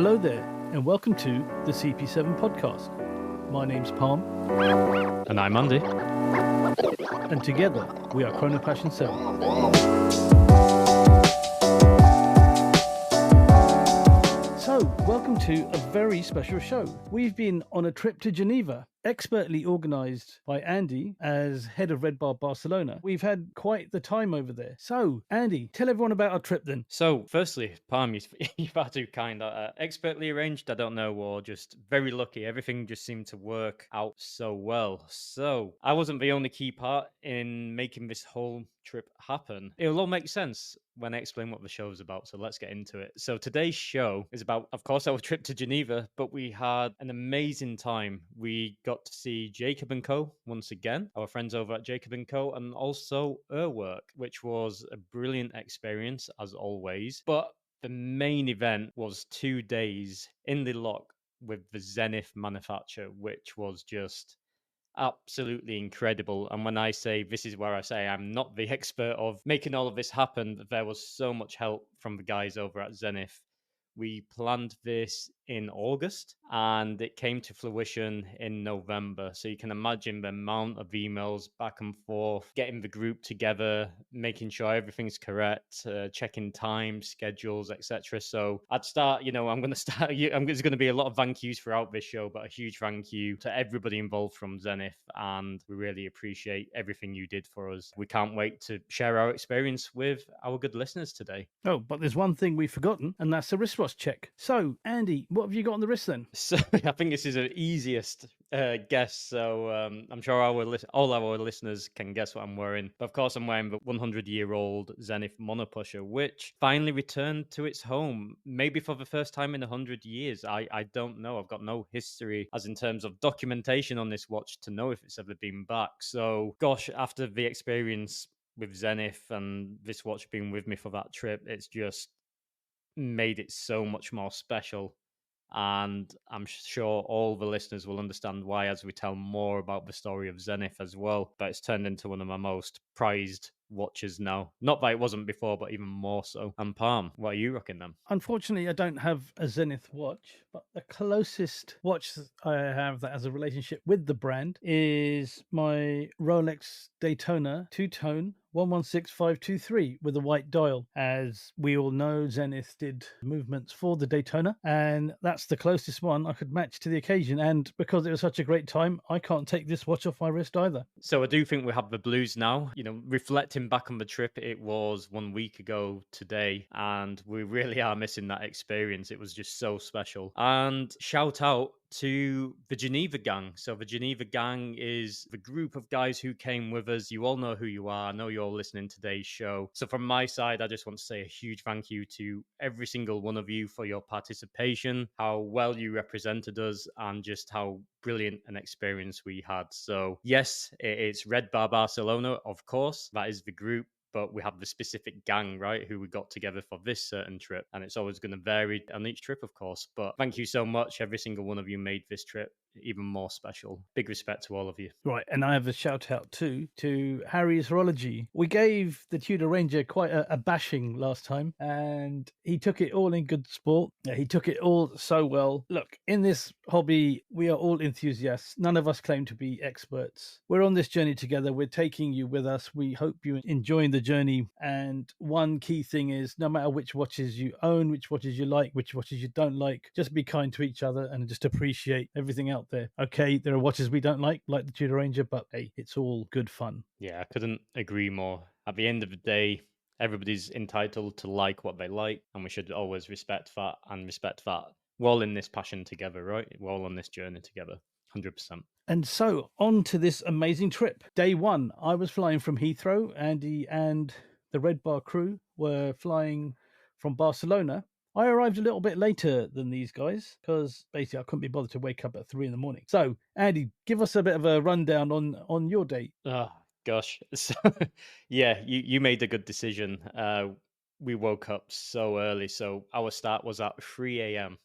Hello there, and welcome to the CP7 podcast. My name's Palm, And I'm Andy. and together we are Chrono Passion 7. So, welcome to a very special show. We've been on a trip to Geneva, expertly organised by Andy as head of RedBar Barcelona. We've had quite the time over there. So, Andy, tell everyone about our trip then. So, firstly, Palm, you're far too kind. Expertly arranged, I don't know, or just very lucky. Everything just seemed to work out so well. So, I wasn't the only key part in making this whole trip happen. It'll all make sense when I explain what the show's about. So, let's get into it. So, today's show is about, of course, our trip to Geneva, but we had an amazing time. We got to see Jacob & Co. once again, our friends over at Jacob & Co. and also Urwerk, which was a brilliant experience as always. But the main event was 2 days in the lock with the Zenith manufacturer, which was just absolutely incredible. And when I say this is where I say I'm not the expert of making all of this happen, but there was so much help from the guys over at Zenith. We planned this in August and it came to fruition in November. So you can imagine the amount of emails back and forth, getting the group together, making sure everything's correct, checking time, schedules, etc. So I'd start, I'm going to start, there's going to be a lot of thank yous throughout this show, but a huge thank you to everybody involved from Zenith. And we really appreciate everything you did for us. We can't wait to share our experience with our good listeners today. Oh, but there's one thing we've forgotten, and that's the wristwatch check. So, Andy, what have you got on the wrist then? So I think this is the easiest guess. So I'm sure all our listeners can guess what I'm wearing. But of course, I'm wearing the 100-year-old Zenith monopusher, which finally returned to its home, maybe for the first time in 100 years. I don't know. I've got no history as in terms of documentation on this watch to know if it's ever been back. So, gosh, after the experience with Zenith and this watch being with me for that trip, it's just made it so much more special. And I'm sure all the listeners will understand why as we tell more about the story of Zenith as well. But it's turned into one of my most prized watches now. Not that it wasn't before, but even more so. And Palm, what are you rocking them? Unfortunately, I don't have a Zenith watch, but the closest watch I have that has a relationship with the brand is my Rolex Daytona two-tone 116523 with a white dial. As we all know, Zenith did movements for the Daytona, and that's the closest one I could match to the occasion. And because it was such a great time, I can't take this watch off my wrist either. So I do think we have the blues now. Reflecting back on the trip, it was 1 week ago today, and we really are missing that experience. It was just so special. And shout out to the Geneva gang. So the Geneva gang is the group of guys who came with us. You all know who you are. I know you're all listening to today's show. So from my side, I just want to say a huge thank you to every single one of you for your participation, how well you represented us, and just how brilliant an experience we had. So yes, it's RedBar Barcelona, of course. That is the group. But we have the specific gang, right, who we got together for this certain trip. And it's always going to vary on each trip, of course. But thank you so much. Every single one of you made this trip even more special. Big respect to all of you. Right, and I have a shout out too to Harry's Horology. We gave the Tudor Ranger quite a bashing last time, and he took it all in good sport. Yeah, he took it all so well. Look, in this hobby, we are all enthusiasts. None of us claim to be experts. We're on this journey together. We're taking you with us. We hope you're enjoying the journey. And one key thing is no matter which watches you own, which watches you like, which watches you don't like, just be kind to each other and just appreciate everything out there. Okay, there are watches we don't like the Tudor Ranger, but hey, it's all good fun. Yeah, I couldn't agree more. At the end of the day, everybody's entitled to like what they like, and we should always respect that and respect that we're all in this passion together, right? We're all on this journey together, 100%. And so on to this amazing trip. Day one, I was flying from Heathrow. Andy and the RedBar crew were flying from Barcelona. I arrived a little bit later than these guys because basically I couldn't be bothered to wake up at 3 a.m. So, Andy, give us a bit of a rundown on your day. Oh, gosh. So, yeah, you made a good decision. We woke up so early. So our start was at 3 a.m.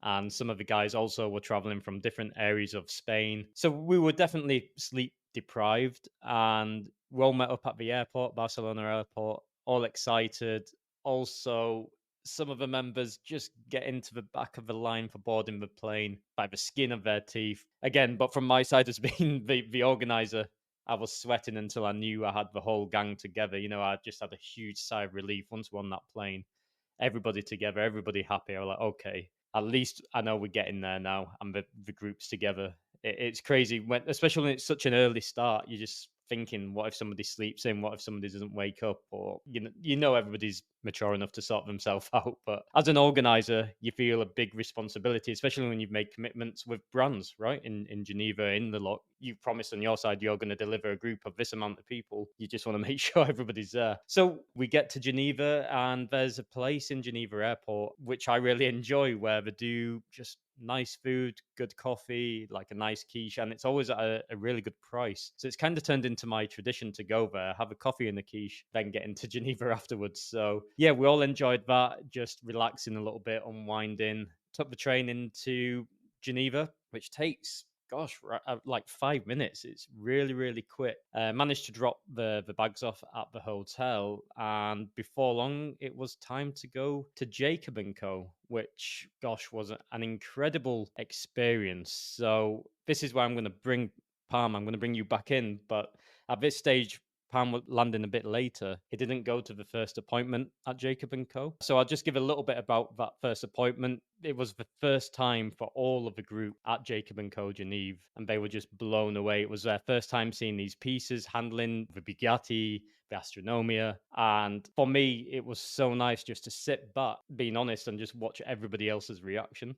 And some of the guys also were traveling from different areas of Spain. So we were definitely sleep deprived. And we all met up at the airport, Barcelona airport, all excited. Also, some of the members just get into the back of the line for boarding the plane by the skin of their teeth. Again, but from my side as being the organizer, I was sweating until I knew I had the whole gang together. I just had a huge sigh of relief once we're on that plane. Everybody together, everybody happy. I was like, okay, at least I know we're getting there now, and the group's together. It's crazy when, especially when it's such an early start. You're just thinking, what if somebody sleeps in? What if somebody doesn't wake up? Or everybody's mature enough to sort themselves out. But as an organizer, you feel a big responsibility, especially when you've made commitments with brands, right? In Geneva, in the lot, you've promised on your side you're going to deliver a group of this amount of people. You just want to make sure everybody's there. So we get to Geneva, and there's a place in Geneva Airport which I really enjoy, where they do just nice food, good coffee, like a nice quiche, and it's always at a really good price. So it's kind of turned into my tradition to go there, have a coffee and a quiche, then get into Geneva afterwards. So yeah, we all enjoyed that, just relaxing a little bit, unwinding. Took the train into Geneva, which takes like 5 minutes. It's really, really quick. Managed to drop the bags off at the hotel, and before long, it was time to go to Jacob and Co., which, was an incredible experience. So this is where I'm going to bring Palm. I'm going to bring you back in, but at this stage, Palm was landing a bit later. He didn't go to the first appointment at Jacob and Co. So I'll just give a little bit about that first appointment. It was the first time for all of the group at Jacob and Co. Geneva, and they were just blown away. It was their first time seeing these pieces, handling the Bugatti, the Astronomia. And for me, it was so nice just to sit back, being honest, and just watch everybody else's reaction.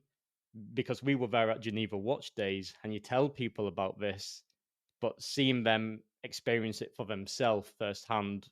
Because we were there at Geneva Watch Days, and you tell people about this, but seeing them experience it for themselves firsthand,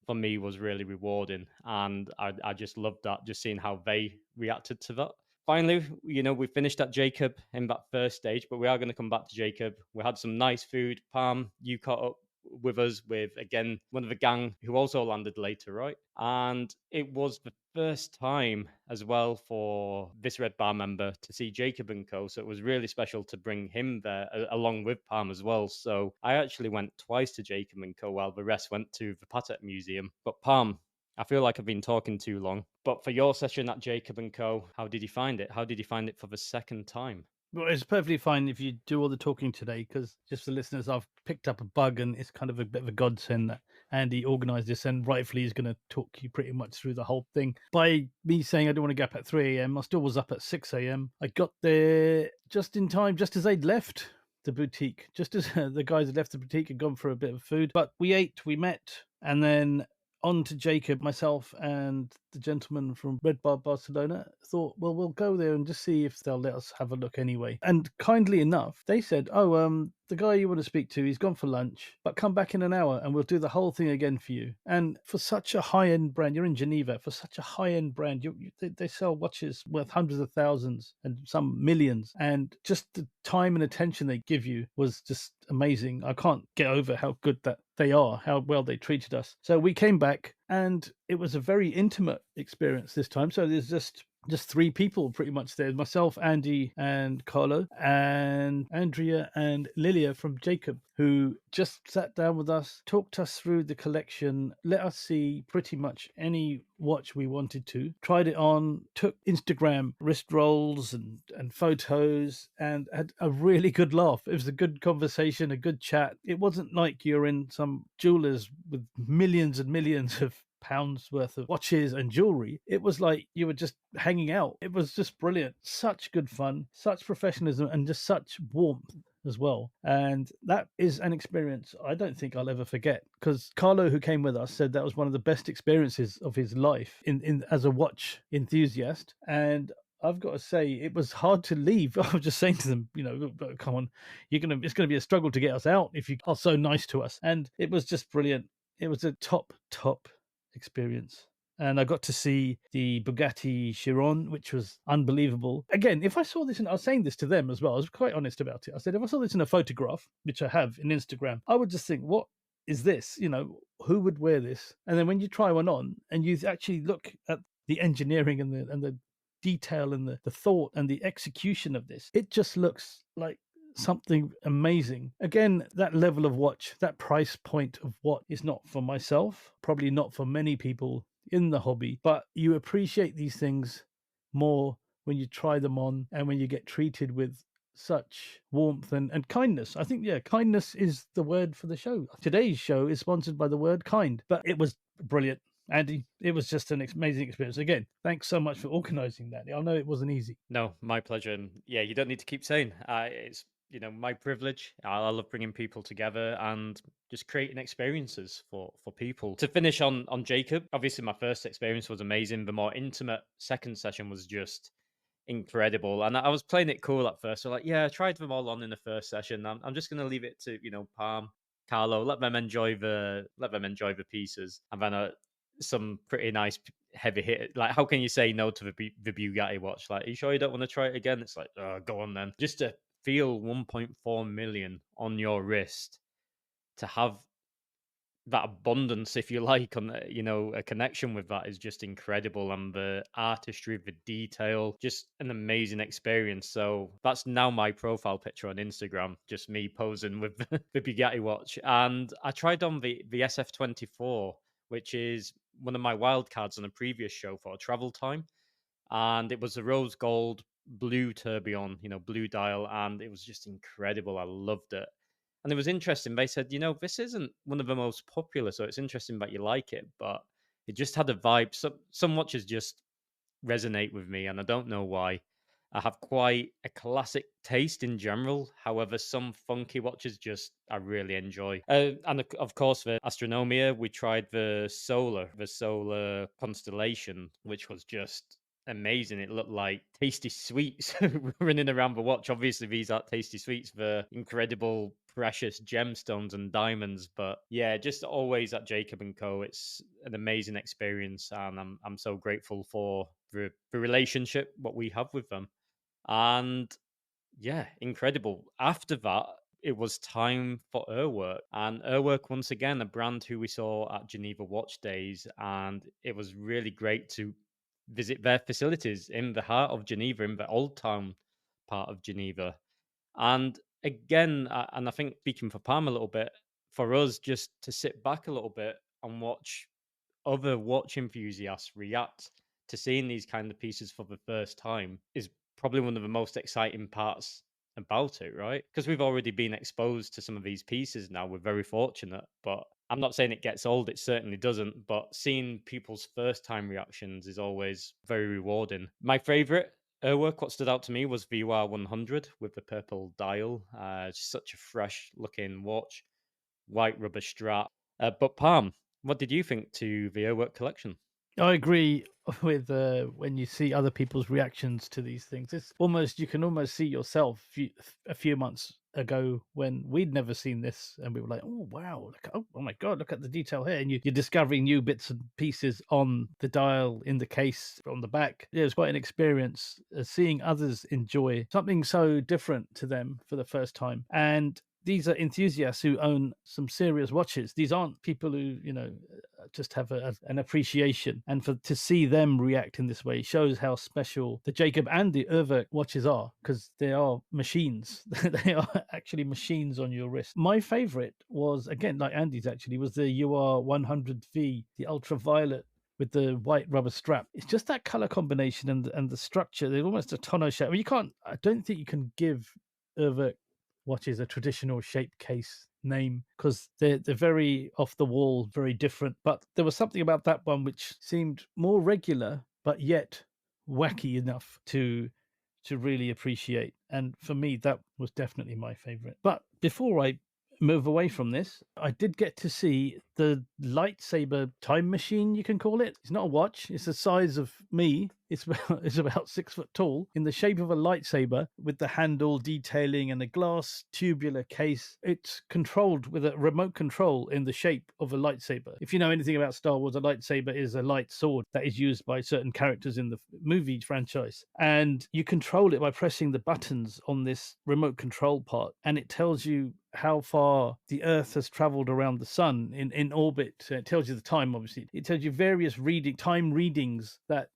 for me, was really rewarding. And I just loved that, just seeing how they reacted to that. Finally, we finished at Jacob in that first stage, but we are going to come back to Jacob. We had some nice food. Palm, you caught up with us with, again, one of the gang who also landed later, right? And it was the first time as well for this RedBar member to see Jacob and Co. So it was really special to bring him there along with Palm as well. So I actually went twice to Jacob and Co. while the rest went to the Patek Museum. But Palm, I feel like I've been talking too long. But for your session at Jacob and Co., how did you find it? How did you find it for the second time? Well, it's perfectly fine if you do all the talking today, because just for listeners, I've picked up a bug, and it's kind of a bit of a godsend that Andy organised this, and rightfully he's going to talk you pretty much through the whole thing. By me saying I don't want to get up at 3 a.m., I still was up at 6 a.m. I got there just in time, just as they'd left the boutique, just as the guys had left the boutique and gone for a bit of food. But we ate, we met, and then on to Jacob, myself, and the gentleman from RedBar Barcelona thought, well, we'll go there and just see if they'll let us have a look anyway. And kindly enough, they said, the guy you want to speak to, he's gone for lunch, but come back in an hour and we'll do the whole thing again for you. And for such a high-end brand, you're in Geneva, for such a high-end brand, they sell watches worth hundreds of thousands and some millions. And just the time and attention they give you was just amazing. I can't get over how good that they are, how well they treated us. So we came back, and it was a very intimate experience this time. So there's just 3 people pretty much there: myself, Andy, and Carlo, and Andrea and Lilia from Jacob, who just sat down with us, talked us through the collection, let us see pretty much any watch we wanted to, tried it on, took Instagram wrist rolls and photos, and had a really good laugh. It was a good conversation, a good chat. It wasn't like you're in some jewelers with millions and millions of pounds worth of watches and jewelry. It was like you were just hanging out. It was just brilliant. Such good fun, such professionalism, and just such warmth as well. And that is an experience I don't think I'll ever forget, because Carlo, who came with us, said that was one of the best experiences of his life in as a watch enthusiast. And I've got to say, it was hard to leave. I was just saying to them, come on, it's gonna be a struggle to get us out if you are so nice to us. And it was just brilliant. It was a top experience. And I got to see the Bugatti Chiron, which was unbelievable. Again, if I saw this, and I was saying this to them as well, I was quite honest about it. I said, if I saw this in a photograph, which I have in Instagram, I would just think, what is this? Who would wear this? And then when you try one on and you actually look at the engineering and the detail and the thought and the execution of this, it just looks like something amazing. Again, that level of watch, that price point of what is not for myself, probably not for many people in the hobby, but you appreciate these things more when you try them on and when you get treated with such warmth and kindness. I think, yeah, kindness is the word for the show. Today's show is sponsored by the word kind, but it was brilliant. Andy, it was just an amazing experience. Again, thanks so much for organizing that. I know it wasn't easy. No, my pleasure. And yeah, you don't need to keep saying it's my privilege. I love bringing people together and just creating experiences for people. To finish on Jacob, obviously my first experience was amazing. The more intimate second session was just incredible. And I was playing it cool at first. So like, yeah, I tried them all on in the first session. I'm just gonna leave it to Palm, Carlo, let them enjoy the pieces, and then some pretty nice heavy hit. Like, how can you say no to the Bugatti watch? Like, are you sure you don't want to try it again? It's like, oh, go on then. Just to feel 1.4 million on your wrist, to have that abundance, if you like, on a connection with that is just incredible, and the artistry, the detail, just an amazing experience. So that's now my profile picture on Instagram, just me posing with the Bugatti watch. And I tried on the SF24, which is one of my wild cards on a previous show for Travel Time, and it was a rose gold blue tourbillon, blue dial, and it was just incredible. I loved it. And it was interesting. They said, this isn't one of the most popular, so it's interesting that you like it, but it just had a vibe. Some watches just resonate with me, and I don't know why. I have quite a classic taste in general. However, some funky watches just I really enjoy. Of course, the Astronomia, we tried the solar constellation, which was just amazing. It looked like tasty sweets running around the watch. Obviously, these aren't tasty sweets, the incredible precious gemstones and diamonds. But yeah, just always at Jacob and Co. It's an amazing experience, and I'm so grateful for the relationship what we have with them. And yeah, incredible. After that, it was time for Urwerk. And Urwerk, once again, a brand who we saw at Geneva Watch Days. And it was really great to visit their facilities in the heart of Geneva, in the old town part of Geneva. And again, and I think speaking for Pam a little bit, for us just to sit back a little bit and watch other watch enthusiasts react to seeing these kind of pieces for the first time is probably one of the most exciting parts about it, right? Because we've already been exposed to some of these pieces now. We're very fortunate, but I'm not saying it gets old, it certainly doesn't. But seeing people's first time reactions is always very rewarding. My favorite Urwerk, what stood out to me was VR 100 with the purple dial. Such a fresh looking watch, white rubber strap. But Palm, what did you think to the Urwerk collection? I agree with when you see other people's reactions to these things. It's almost you can almost see yourself a few months ago when we'd never seen this, and we were like, "Oh wow, oh my god, look at the detail here!" And you're discovering new bits and pieces on the dial, in the case, on the back. Yeah, it was quite an experience seeing others enjoy something so different to them for the first time, and these are enthusiasts who own some serious watches. These aren't people who, just have an appreciation. And to see them react in this way shows how special the Jacob and the Urwerk watches are, because they are machines. They are actually machines on your wrist. My favorite was, again, like Andy's actually, was the UR 100V, the ultraviolet with the white rubber strap. It's just that color combination and the structure. They're almost a tonneau shape. I mean, I don't think you can give Urwerk watches a traditional shape case name, because they're very off the wall, very different. But there was something about that one which seemed more regular, but yet wacky enough to really appreciate. And for me, that was definitely my favorite. But before I move away from this, I did get to see the lightsaber time machine, you can call it. It's not a watch, it's the size of me. It's about 6 foot tall, in the shape of a lightsaber, with the handle detailing and a glass tubular case. It's controlled with a remote control in the shape of a lightsaber. If you know anything about Star Wars, a lightsaber is a light sword that is used by certain characters in the movie franchise. And you control it by pressing the buttons on this remote control part, and it tells you how far the Earth has traveled around the sun in orbit. It tells you the time, obviously. It tells you various time readings that,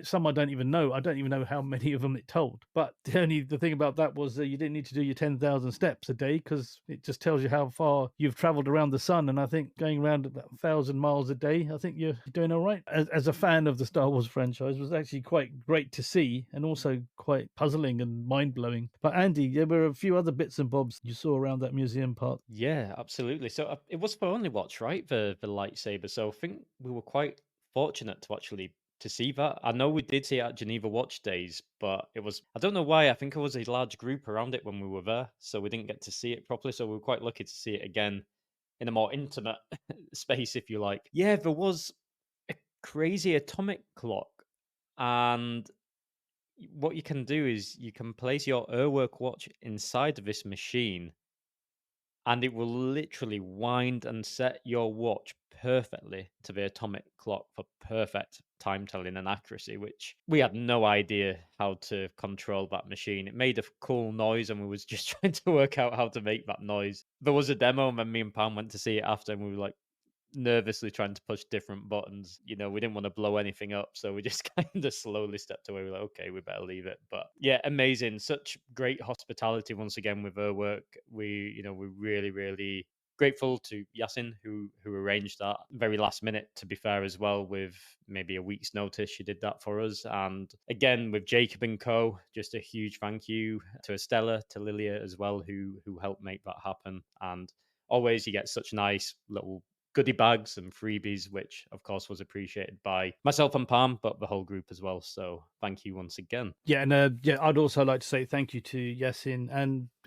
Some I don't even know. I don't even know how many of them it told. But the thing about that was that you didn't need to do your 10,000 steps a day because it just tells you how far you've traveled around the sun. And I think going around about 1,000 miles a day, I think you're doing all right. As a fan of the Star Wars franchise, it was actually quite great to see and also quite puzzling and mind blowing. But Andy, there were a few other bits and bobs you saw around that museum part. Yeah, absolutely. So it was for only watch, right? The lightsaber. So I think we were quite fortunate to actually to see that. I know we did see it at Geneva Watch Days, but it was I don't know why. I think it was a large group around it when we were there, so we didn't get to see it properly. So we were quite lucky to see it again in a more intimate space, if you like. Yeah, there was a crazy atomic clock, and what you can do is you can place your Urwerk watch inside of this machine and it will literally wind and set your watch perfectly to the atomic clock for perfect time telling and accuracy, which we had no idea how to control that machine. It made a cool noise and we was just trying to work out how to make that noise. There was a demo and then me and Pam went to see it after and we were like, nervously trying to push different buttons. We didn't want to blow anything up, so we just kind of slowly stepped away. We're like, okay, we better leave it. But yeah, amazing. Such great hospitality once again with her work. We're really, really grateful to Yasin who arranged that very last minute, to be fair, as well, with maybe a week's notice. She did that for us. And again with Jacob and Co, just a huge thank you to Estella, to Lilia as well, who helped make that happen. And always you get such nice little goodie bags and freebies, which of course was appreciated by myself and Palm, but the whole group as well. So thank you once again. Yeah, and I'd also like to say thank you to Yasin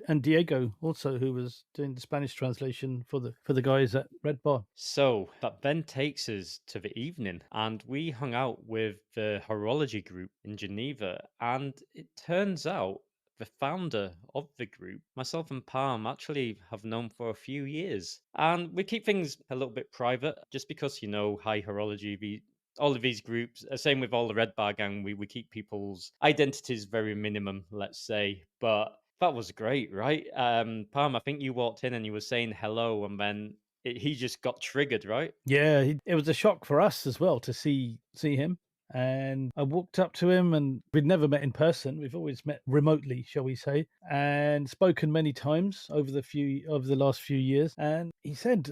and Diego also, who was doing the Spanish translation for the guys at Red Bar. So that then takes us to the evening, and we hung out with the horology group in Geneva. And it turns out the founder of the group, myself and Palm, actually have known for a few years. And we keep things a little bit private just because, high horology, all of these groups, same with all the Red Bar gang, we keep people's identities very minimum, let's say. But that was great, right? Palm, I think you walked in and you were saying hello, and then he just got triggered, right? Yeah, it was a shock for us as well to see him. And I walked up to him, and we'd never met in person. We've always met remotely, shall we say, and spoken many times over the last few years. And he said,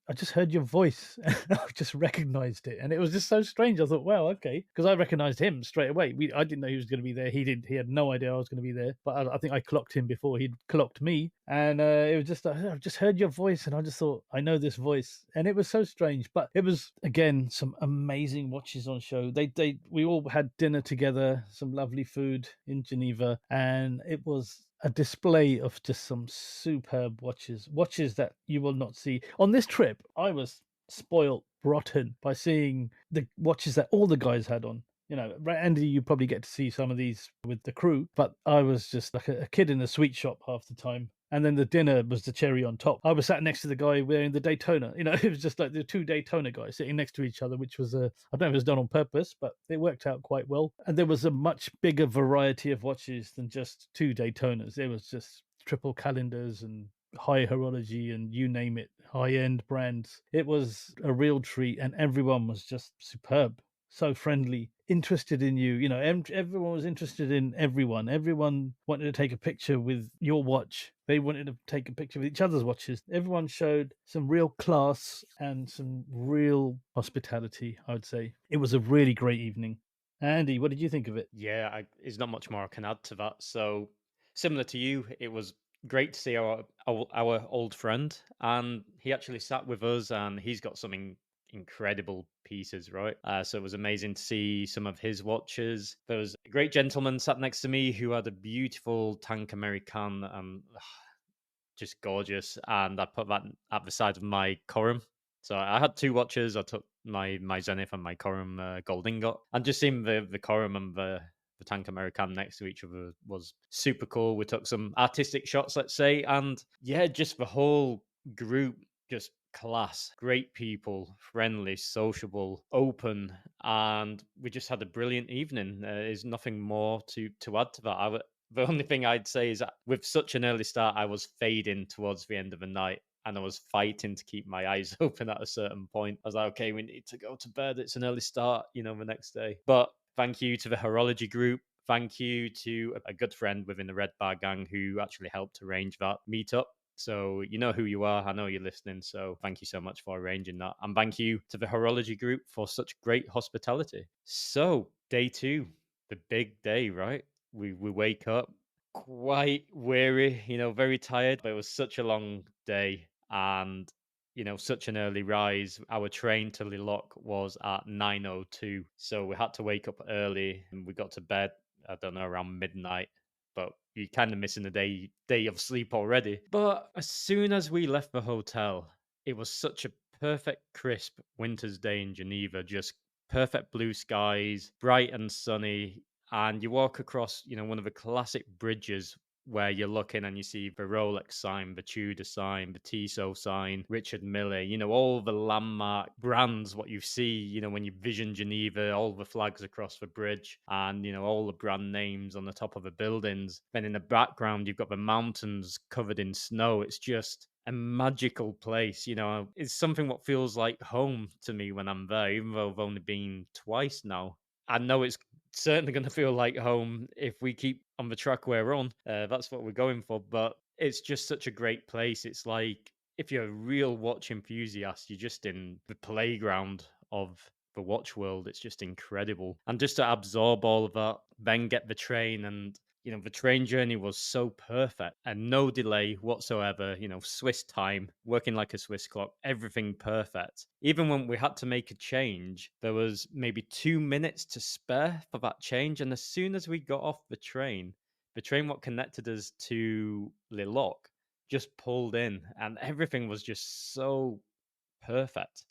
I just heard your voice. I just recognized it, and it was just so strange. I thought, wow, okay, because I recognized him straight away. I didn't know he was going to be there. He did. He had no idea I was going to be there, but I think I clocked him before he'd clocked me. And it was just, I've just heard your voice, and I just thought, I know this voice, and it was so strange. But it was again some amazing watches on show. We all had dinner together, some lovely food in Geneva, and it was a display of just some superb watches that you will not see on this trip. I was spoilt rotten by seeing the watches that all the guys had on. Andy, you probably get to see some of these with the crew, but I was just like a kid in a sweet shop half the time. And then the dinner was the cherry on top. I was sat next to the guy wearing the Daytona. It was just like the two Daytona guys sitting next to each other, which was I don't know if it was done on purpose, but it worked out quite well. And there was a much bigger variety of watches than just two Daytonas. There was just triple calendars and high horology and you name it, high end brands. It was a real treat, and everyone was just superb, so friendly, interested in you. Everyone was interested in everyone. Everyone wanted to take a picture with your watch. They wanted to take a picture with each other's watches. Everyone showed some real class and some real hospitality, I would say. It was a really great evening. Andy, what did you think of it? Yeah, there's not much more I can add to that. So similar to you, it was great to see our old friend, and he actually sat with us, and he's got some incredible pieces, right? So it was amazing to see some of his watches. There was a great gentleman sat next to me who had a beautiful Tank American, and just gorgeous. And I put that at the side of my Corum. So I had two watches. I took my Zenith and my Corum Gold Ingot, and just seeing the Corum and the Tank American next to each other was super cool. We took some artistic shots, let's say, and yeah, just the whole group just class, great people, friendly, sociable, open, and we just had a brilliant evening. There's nothing more to add to that. The only thing I'd say is that with such an early start, I was fading towards the end of the night, and I was fighting to keep my eyes open at a certain point. I was like, okay, we need to go to bed. It's an early start, the next day. But Thank you to the horology group. Thank you to a good friend within the Red Bar gang who actually helped arrange that meetup. So you know who you are. I know you're listening. So thank you so much for arranging that. And thank you to the horology group for such great hospitality. So day two, the big day, right? We wake up quite weary, very tired, but it was such a long day and such an early rise. Our train to Liloc was at 9:02, so we had to wake up early and we got to bed, I don't know, around midnight. But you're kind of missing a day of sleep already. But as soon as we left the hotel, it was such a perfect, crisp winter's day in Geneva, just perfect blue skies, bright and sunny. And you walk across, one of the classic bridges where you're looking and you see the Rolex sign, the Tudor sign, the Tissot sign, Richard Mille, all the landmark brands, what you see, when you vision Geneva, all the flags across the bridge and, all the brand names on the top of the buildings. Then in the background, you've got the mountains covered in snow. It's just a magical place, It's something what feels like home to me when I'm there, even though I've only been twice now. I know it's certainly going to feel like home if we keep on the track we're on. That's what we're going for. But it's just such a great place. It's like if you're a real watch enthusiast, you're just in the playground of the watch world. It's just incredible. And just to absorb all of that, then get the train and the train journey was so perfect and no delay whatsoever. Swiss time, working like a Swiss clock, everything perfect. Even when we had to make a change, there was maybe 2 minutes to spare for that change. And as soon as we got off the train what connected us to Le Loc just pulled in and everything was just so perfect.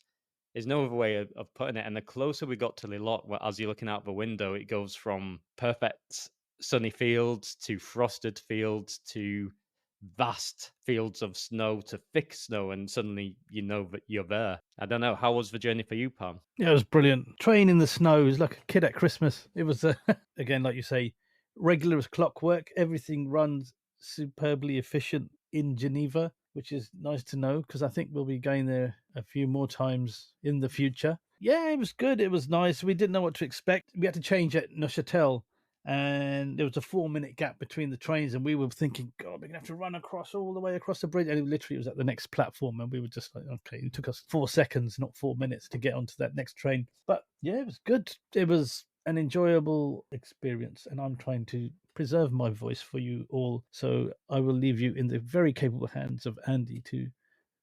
There's no other way of putting it. And the closer we got to Lilot, as you're looking out the window, it goes from perfect sunny fields to frosted fields to vast fields of snow to thick snow, and suddenly you know that you're there. I don't know. How was the journey for you, Pam? Yeah, it was brilliant. Train in the snow is like a kid at Christmas. It was, again, like you say, regular as clockwork. Everything runs superbly efficient in Geneva, which is nice to know because I think we'll be going there a few more times in the future. Yeah, it was good. It was nice. We didn't know what to expect. We had to change at Neuchâtel, and there was a 4 minute gap between the trains, and we were thinking, God, we're gonna have to run across all the way across the bridge, and it literally was at the next platform, and we were just like, okay, it took us 4 seconds, not 4 minutes, to get onto that next train. But yeah, it was good. It was an enjoyable experience, and I'm trying to preserve my voice for you all, so I will leave you in the very capable hands of Andy to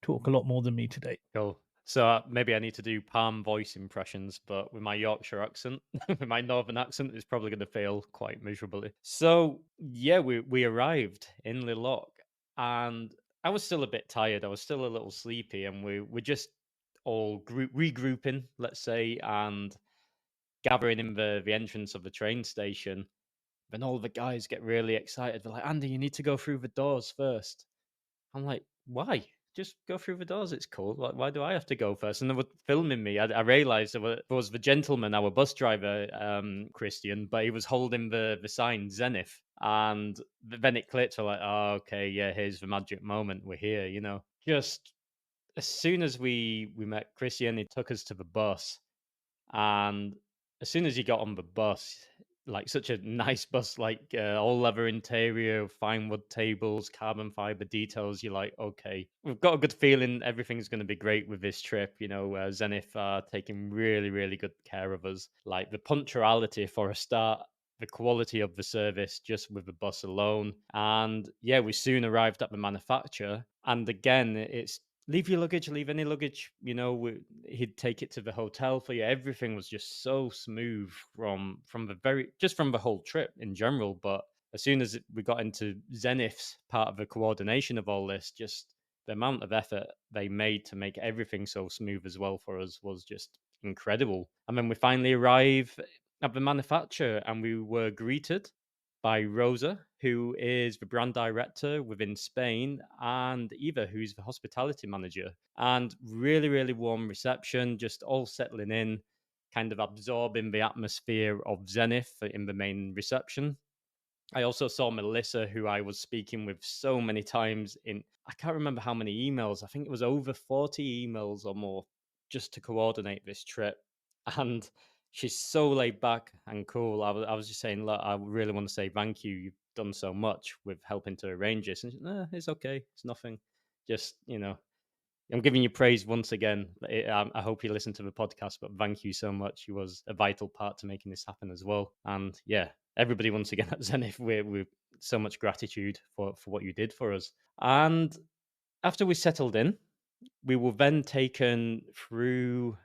talk a lot more than me today. Cool. So maybe I need to do Palm voice impressions, but with my Yorkshire accent, with my northern accent, it's probably going to fail quite miserably. So yeah, we arrived in Liloc, and I was still a bit tired. I was still a little sleepy, and we're just all regrouping, let's say, and gathering in the entrance of the train station. Then all the guys get really excited. They're like, "Andy, you need to go through the doors first." I'm like, why? Just go through the doors. It's cool. Why do I have to go first? And they were filming me. I realized there was the gentleman, our bus driver, Christian, but he was holding the sign Zenith. And then it clicked. So like, oh, okay, yeah, here's the magic moment. We're here, Just as soon as we met Christian, he took us to the bus. And as soon as he got on the bus, like such a nice bus, like all leather interior, fine wood tables, carbon fiber details, you're like, okay, we've got a good feeling everything's going to be great with this trip. Zenith are taking really, really good care of us. Like the punctuality for a start, the quality of the service just with the bus alone. And yeah, we soon arrived at the manufacturer. And again, it's leave your luggage, leave any luggage. He'd take it to the hotel for you. Everything was just so smooth from the whole trip in general. But as soon as we got into Zenith's part of the coordination of all this, just the amount of effort they made to make everything so smooth as well for us was just incredible. And then we finally arrive at the manufacturer, and we were greeted by Rosa, who is the brand director within Spain, and Eva, who's the hospitality manager. And really, really warm reception, just all settling in, kind of absorbing the atmosphere of Zenith in the main reception. I also saw Melissa, who I was speaking with so many times I can't remember how many emails. I think it was over 40 emails or more just to coordinate this trip. And she's so laid back and cool. I was just saying, look, I really want to say thank you. You've done so much with helping to arrange this. And it's okay. It's nothing. Just, I'm giving you praise once again. I hope you listen to the podcast, but thank you so much. You was a vital part to making this happen as well. And yeah, everybody once again at Zenith, we're so much gratitude for what you did for us. And after we settled in, we were then taken through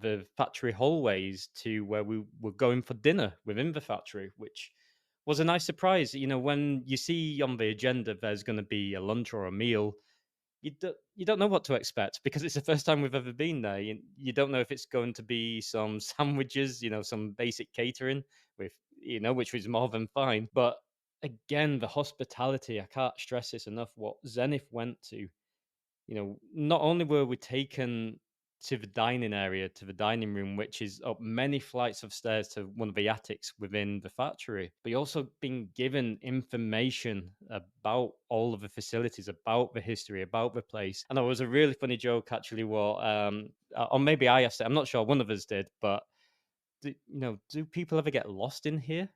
the factory hallways to where we were going for dinner within the factory, which was a nice surprise. When you see on the agenda there's going to be a lunch or a meal, you don't know what to expect because it's the first time we've ever been there. You don't know if it's going to be some sandwiches, some basic catering with which was more than fine. But again, the hospitality, I can't stress this enough. What Zenith went to, not only were we taken to the dining area, to the dining room, which is up many flights of stairs to one of the attics within the factory, but you also been given information about all of the facilities, about the history, about the place. And there was a really funny joke actually, or maybe I asked it, I'm not sure, one of us did, but do people ever get lost in here?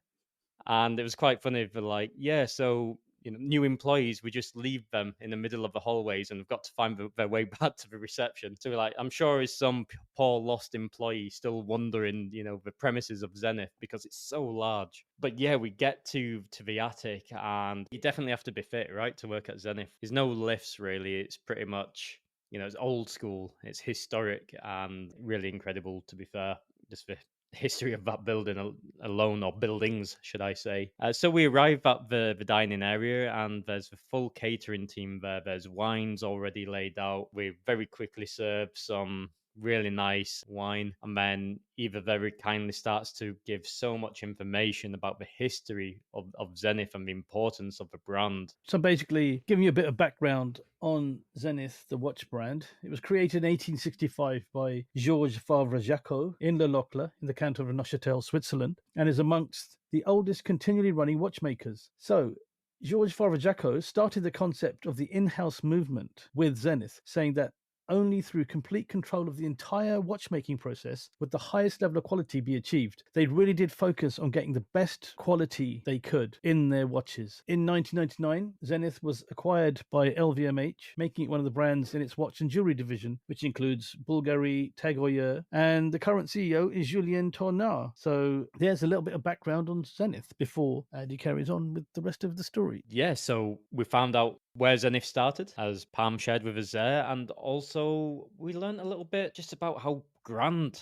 And it was quite funny for like, yeah, so new employees, we just leave them in the middle of the hallways and have got to find their way back to the reception. So we're like, I'm sure is some poor lost employee still wandering, the premises of Zenith because it's so large. But yeah, we get to the attic, and you definitely have to be fit, right, to work at Zenith. There's no lifts really. It's pretty much, it's old school, it's historic, and really incredible, to be fair. Just the history of that building alone, or buildings, should I say. So we arrive at the dining area, and there's a full catering team there. There's wines already laid out. We very quickly serve some really nice wine, and then Eva very kindly starts to give so much information about the history of Zenith and the importance of the brand. So basically, giving you a bit of background on Zenith, the watch brand. It was created in 1865 by Georges Favre-Jacot in Le Locle in the canton of Neuchâtel, Switzerland, and is amongst the oldest continually running watchmakers. So Georges Favre-Jacot started the concept of the in-house movement with Zenith, saying that only through complete control of the entire watchmaking process would the highest level of quality be achieved. They really did focus on getting the best quality they could in their watches. In 1999, Zenith was acquired by LVMH, making it one of the brands in its watch and jewelry division, which includes Bulgari, Tag Heuer, and the current CEO is Julien Tournard. So there's a little bit of background on Zenith before Andy carries on with the rest of the story. Yeah, so we found out where Zenith started, as Palm shared with us there, and also we learned a little bit just about how grand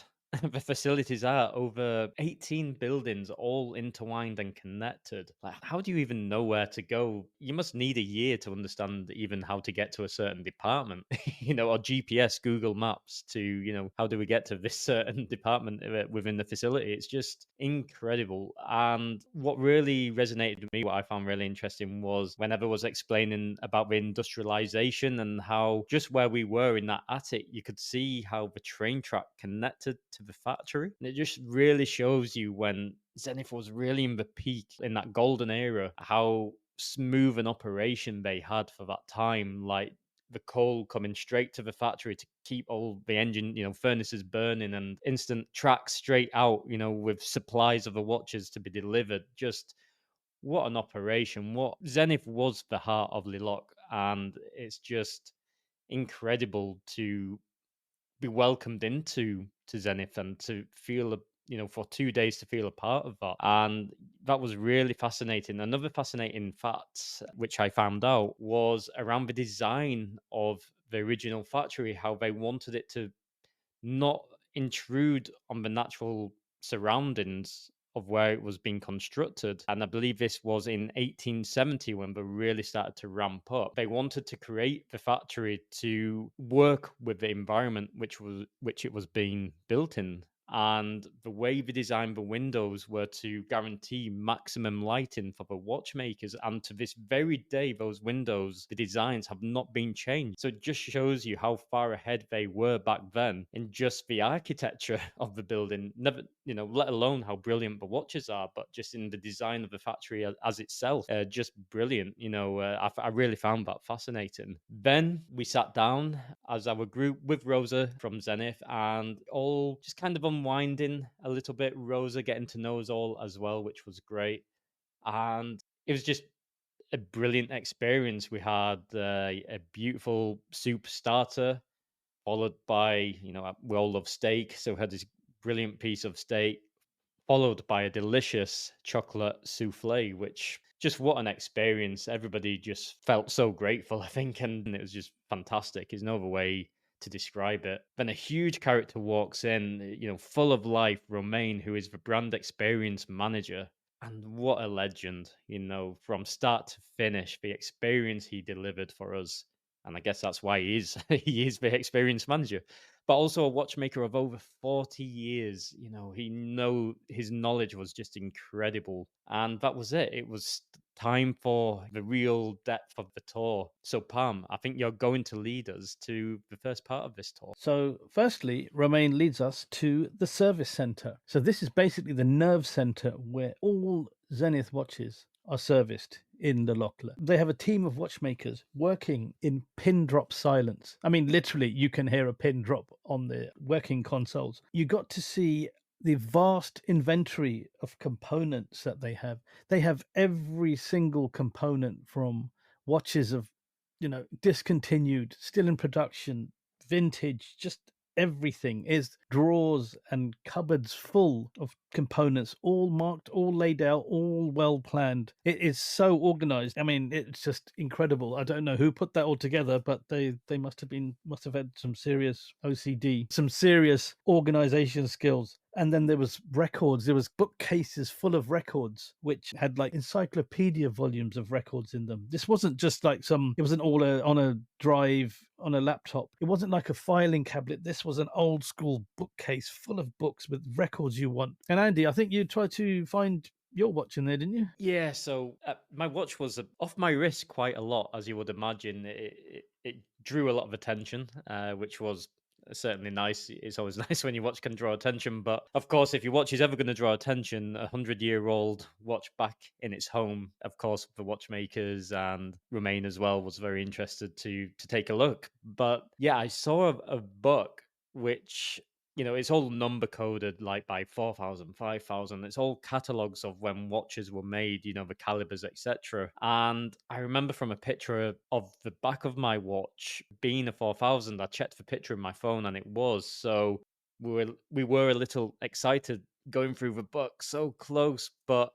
the facilities are. Over 18 buildings, all intertwined and connected. Like, how do you even know where to go? You must need a year to understand even how to get to a certain department, or GPS, Google Maps to, how do we get to this certain department within the facility? It's just incredible. And what really resonated with me, what I found really interesting, was whenever I was explaining about the industrialization and how just where we were in that attic, you could see how the train track connected to the factory. And it just really shows you when Zenith was really in the peak, in that golden era, how smooth an operation they had for that time. Like, the coal coming straight to the factory to keep all the engine, furnaces burning, and instant tracks straight out, with supplies of the watches to be delivered. Just what an operation. What Zenith was the heart of Liloc, and it's just incredible to be welcomed to Zenith and to feel for 2 days to feel a part of that. And that was really fascinating. Another fascinating fact which I found out was around the design of the original factory, how they wanted it to not intrude on the natural surroundings of where it was being constructed. And I believe this was in 1870 when they really started to ramp up. They wanted to create the factory to work with the environment which it was being built in. And the way they designed the windows were to guarantee maximum lighting for the watchmakers. And to this very day, those windows, the designs have not been changed. So it just shows you how far ahead they were back then in just the architecture of the building. Never, let alone how brilliant the watches are, but just in the design of the factory as itself, just brilliant. I really found that fascinating. Then we sat down as our group with Rosa from Zenith, and all just kind of unwinding a little bit. Rosa getting to know us all as well, which was great. And it was just a brilliant experience. We had a beautiful soup starter, followed by, we all love steak. So we had this brilliant piece of steak, followed by a delicious chocolate souffle, which just what an experience. Everybody just felt so grateful, I think, and it was just fantastic. There's no other way to describe it. Then a huge character walks in, full of life, Romain, who is the brand experience manager. And what a legend, from start to finish, the experience he delivered for us. And I guess that's why he is he is the experience manager, but also a watchmaker of over 40 years. His knowledge was just incredible. And that was it. It was time for the real depth of the tour. So, Pam, I think you're going to lead us to the first part of this tour. So, firstly, Romain leads us to the service center. So, this is basically the nerve center where all Zenith watches are serviced in the Lockler. They have a team of watchmakers working in pin drop silence. I mean, literally, you can hear a pin drop on the working consoles. You got to see the vast inventory of components that they have. They have every single component from watches of, discontinued, still in production, vintage, just everything is drawers and cupboards full of components, all marked, all laid out, all well planned. It is so organized. I mean, it's just incredible. I don't know who put that all together, but they must have had some serious OCD, some serious organization skills. And then there was records. There was bookcases full of records, which had like encyclopedia volumes of records in them. This wasn't just like it wasn't all on a drive on a laptop. It wasn't like a filing cabinet. This was an old school bookcase full of books with records you want. And Andy, I think you tried to find your watch in there, didn't you? Yeah, so my watch was off my wrist quite a lot, as you would imagine. It drew a lot of attention, which was certainly nice. It's always nice when your watch can draw attention. But of course, if your watch is ever going to draw attention, 100-year-old watch back in its home, of course, the watchmakers and Romain as well was very interested to take a look. But yeah, I saw a book which it's all number coded like by 4,000, 5,000. It's all catalogs of when watches were made, the calibers, etc. And I remember from a picture of the back of my watch being a 4,000, I checked the picture in my phone and it was. So we were a little excited going through the book, so close, but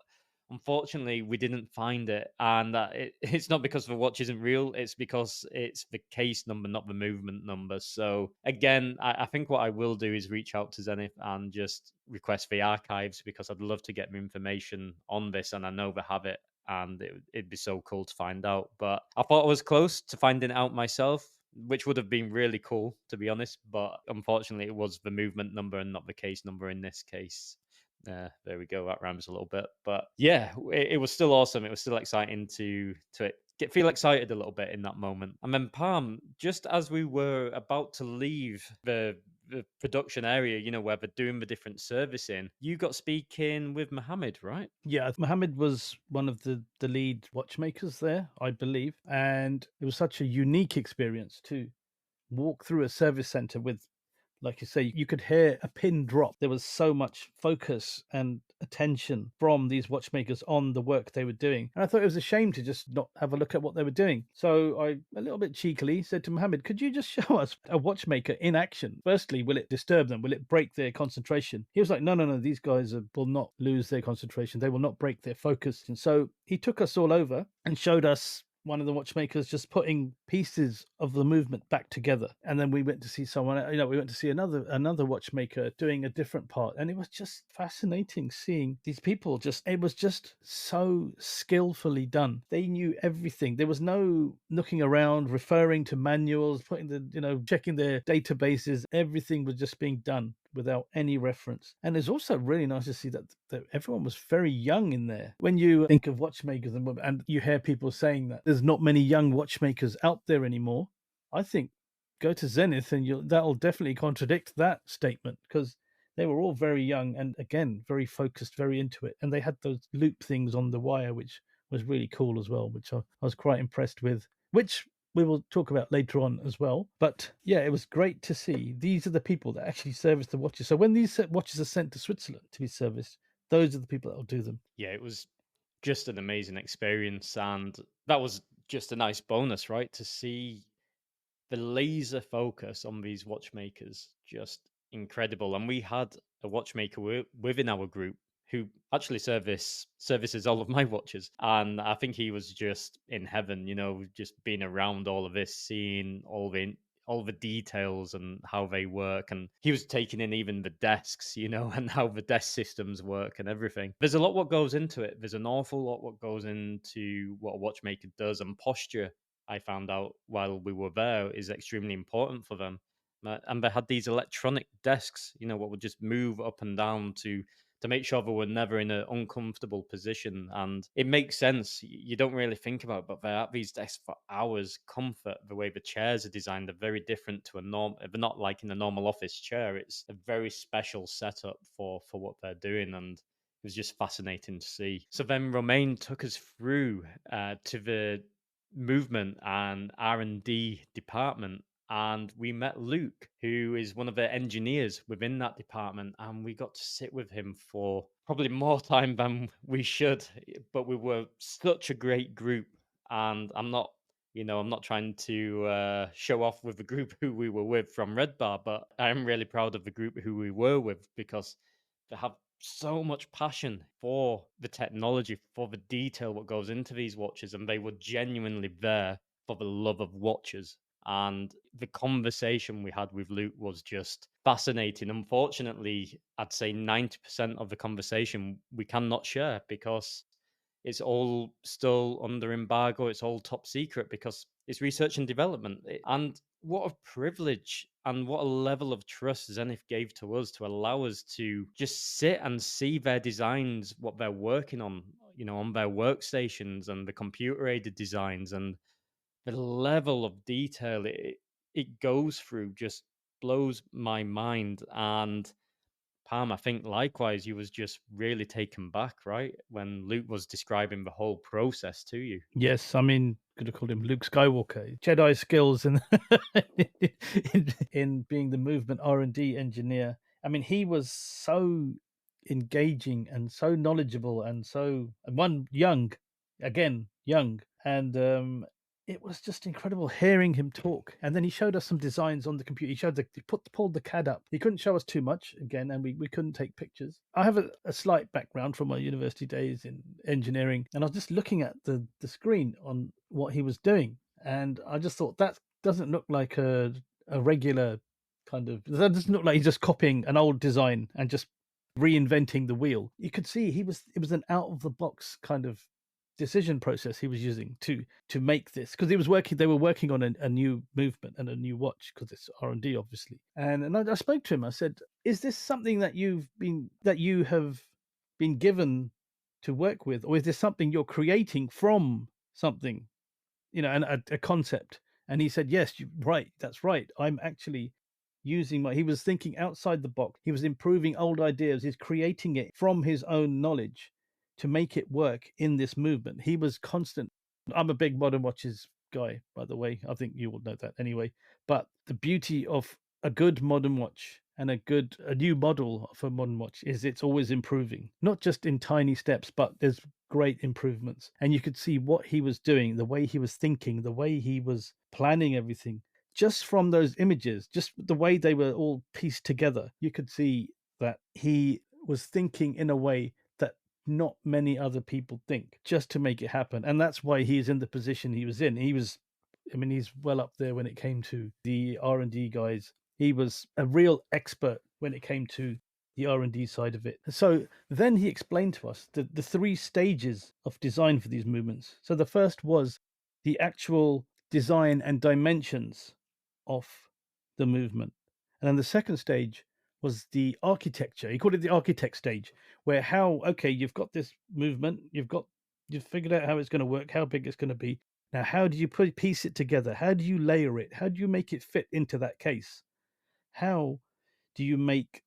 unfortunately, we didn't find it, and it's not because the watch isn't real. It's because it's the case number, not the movement number. So again, I think what I will do is reach out to Zenith and just request the archives because I'd love to get more information on this, and I know they have it, and it'd be so cool to find out. But I thought I was close to finding it out myself, which would have been really cool, to be honest. But unfortunately, it was the movement number and not the case number in this case. There we go. That rhymes a little bit, but yeah, it was still awesome. It was still exciting to feel excited a little bit in that moment. And then Palm, just as we were about to leave the production area, where they're doing the different servicing, you got speaking with Mohammed, right? Yeah, Mohammed was one of the lead watchmakers there, I believe. And it was such a unique experience to walk through a service center with, like you say, you could hear a pin drop. There was so much focus and attention from these watchmakers on the work they were doing. And I thought it was a shame to just not have a look at what they were doing. So I, a little bit cheekily, said to Mohammed, could you just show us a watchmaker in action? Firstly, will it disturb them? Will it break their concentration? He was like, no, these guys will not lose their concentration. They will not break their focus. And so he took us all over and showed us one of the watchmakers just putting pieces of the movement back together. And then we went to see we went to see another watchmaker doing a different part. And it was just fascinating seeing these people it was just so skillfully done. They knew everything. There was no looking around, referring to manuals, checking their databases. Everything was just being done without any reference. And it's also really nice to see that everyone was very young in there. When you think of watchmakers and you hear people saying that there's not many young watchmakers out there anymore, I think go to Zenith and that'll definitely contradict that statement, because they were all very young and, again, very focused, very into it. And they had those loop things on the wire, which was really cool as well, which I was quite impressed with, which we will talk about later on as well. But yeah, it was great to see these are the people that actually service the watches. So when these watches are sent to Switzerland to be serviced, those are the people that will do them. Yeah, it was just an amazing experience, and that was just a nice bonus, right? To see the laser focus on these watchmakers, just incredible. And we had a watchmaker within our group who actually services all of my watches, and I think he was just in heaven, just being around all of this, seeing all the details and how they work. And he was taking in even the desks, and how the desk systems work and everything. There's a lot what goes into it. There's an awful lot what goes into what a watchmaker does, and posture, I found out while we were there, is extremely important for them. And they had these electronic desks, what would just move up and down to make sure they were never in an uncomfortable position. And it makes sense. You don't really think about it, but they're at these desks for hours. Comfort, the way the chairs are designed, are very different to a normal. They're not like in a normal office chair. It's a very special setup for what they're doing, and it was just fascinating to see. So then Romain took us through to the movement and R&D department, and we met Luke, who is one of the engineers within that department, and we got to sit with him for probably more time than we should. But we were such a great group, and I'm not trying to show off with the group who we were with from RedBar, but I am really proud of the group who we were with, because they have so much passion for the technology, for the detail what goes into these watches, and they were genuinely there for the love of watches. And the conversation we had with Luke was just fascinating. Unfortunately, I'd say 90% of the conversation we cannot share, because it's all still under embargo. It's all top secret because it's research and development. And what a privilege and what a level of trust Zenith gave to us to allow us to just sit and see their designs, what they're working on, on their workstations, and the computer aided designs, and the level of detail it goes through just blows my mind. And Pam, I think likewise, you was just really taken back, right, when Luke was describing the whole process to you. Yes, I mean, could have called him Luke Skywalker. Jedi skills in in being the movement R&D engineer. I mean, he was so engaging and so knowledgeable and one young, again young, and it was just incredible hearing him talk. And then he showed us some designs on the computer. Pulled the CAD up. He couldn't show us too much again, and we couldn't take pictures. I have a slight background from my university days in engineering, and I was just looking at the screen on what he was doing, and I just thought that doesn't look like a regular kind of. That doesn't look like he's just copying an old design and just reinventing the wheel. You could see it was an out of the box kind of decision process he was using to make this, because they were working on a new movement and a new watch, because it's R&D obviously. And I spoke to him. I said, is this something that you have been given to work with, or is this something you're creating from something, and a concept? And he said, yes, right, that's right, I'm actually he was thinking outside the box. He was improving old ideas. He's creating it from his own knowledge to make it work in this movement. He was constant. I'm a big modern watches guy, by the way. I think you will know that anyway. But the beauty of a good modern watch and a new model of a modern watch is it's always improving, not just in tiny steps, but there's great improvements. And you could see what he was doing, the way he was thinking, the way he was planning everything. Just from those images, just the way they were all pieced together, you could see that he was thinking in a way that not many other people think, just to make it happen. And that's why he's in the position he was in. He's well up there when it came to the R&D guys. He was a real expert when it came to the R&D side of it. So then he explained to us the three stages of design for these movements. So the first was the actual design and dimensions of the movement. And then the second stage was the architecture. He called it the architect stage, where you've got this movement, you've figured out how it's going to work, how big it's going to be. Now, how do you piece it together? How do you layer it? How do you make it fit into that case? How do you make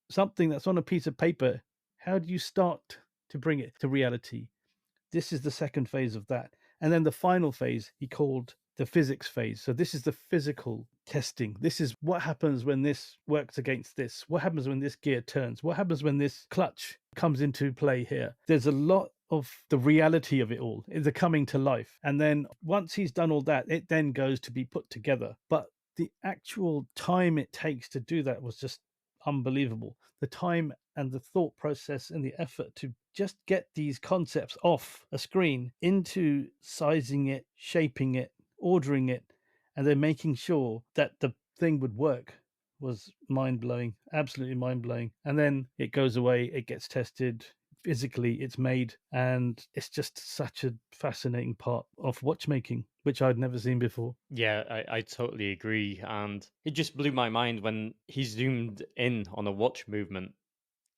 something that's on a piece of paper? How do you start to bring it to reality? This is the second phase of that. And then the final phase he called the physics phase. So this is the physical testing. This is what happens when this works against this. What happens when this gear turns? What happens when this clutch comes into play here? There's a lot of the reality of it all is coming to life. And then once he's done all that, it then goes to be put together. But the actual time it takes to do that was just unbelievable. The time and the thought process and the effort to just get these concepts off a screen into sizing it, shaping it, ordering it, and then making sure that the thing would work was mind blowing, absolutely mind blowing. And then it goes away, it gets tested. Physically, it's made, and it's just such a fascinating part of watchmaking, which I'd never seen before. Yeah, I totally agree. And it just blew my mind when he zoomed in on a watch movement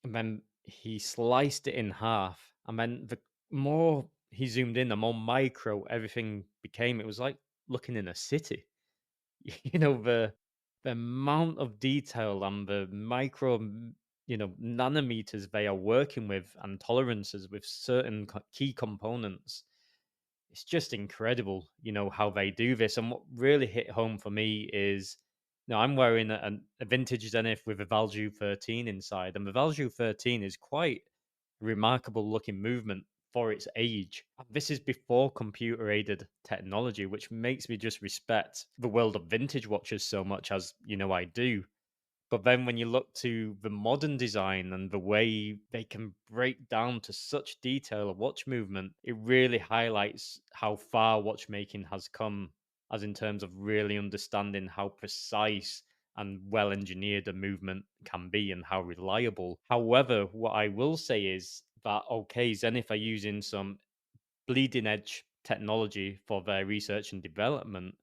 and then he sliced it in half. And then the more he zoomed in, the more micro everything became. It was like looking in a city. The amount of detail and the micro, nanometers they are working with and tolerances with certain key components. It's just incredible, how they do this. And what really hit home for me is, I'm wearing a vintage Zenith with a Valjoux 13 inside, and the Valjoux 13 is quite a remarkable looking movement for its age. And this is before computer aided technology, which makes me just respect the world of vintage watches so much as I do. But then when you look to the modern design and the way they can break down to such detail a watch movement, it really highlights how far watchmaking has come, as in terms of really understanding how precise and well engineered a movement can be and how reliable. However, what I will say is that, okay, Zenith are using some bleeding edge technology for their research and development,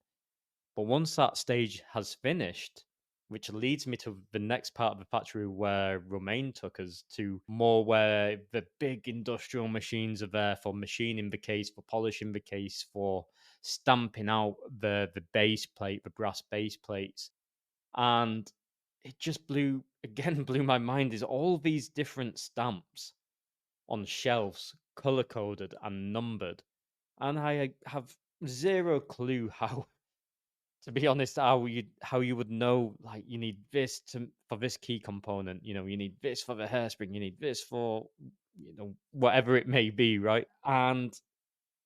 but once that stage has finished, which leads me to the next part of the factory where Romain took us to, more where the big industrial machines are there for machining the case, for polishing the case, for stamping out the base plate, the brass base plates. And it just blew my mind, is all these different stamps on shelves, color coded and numbered. And I have zero clue how, to be honest, how you would know, like, you need this for this key component, you need this for the hairspring, you need this for whatever it may be, right? And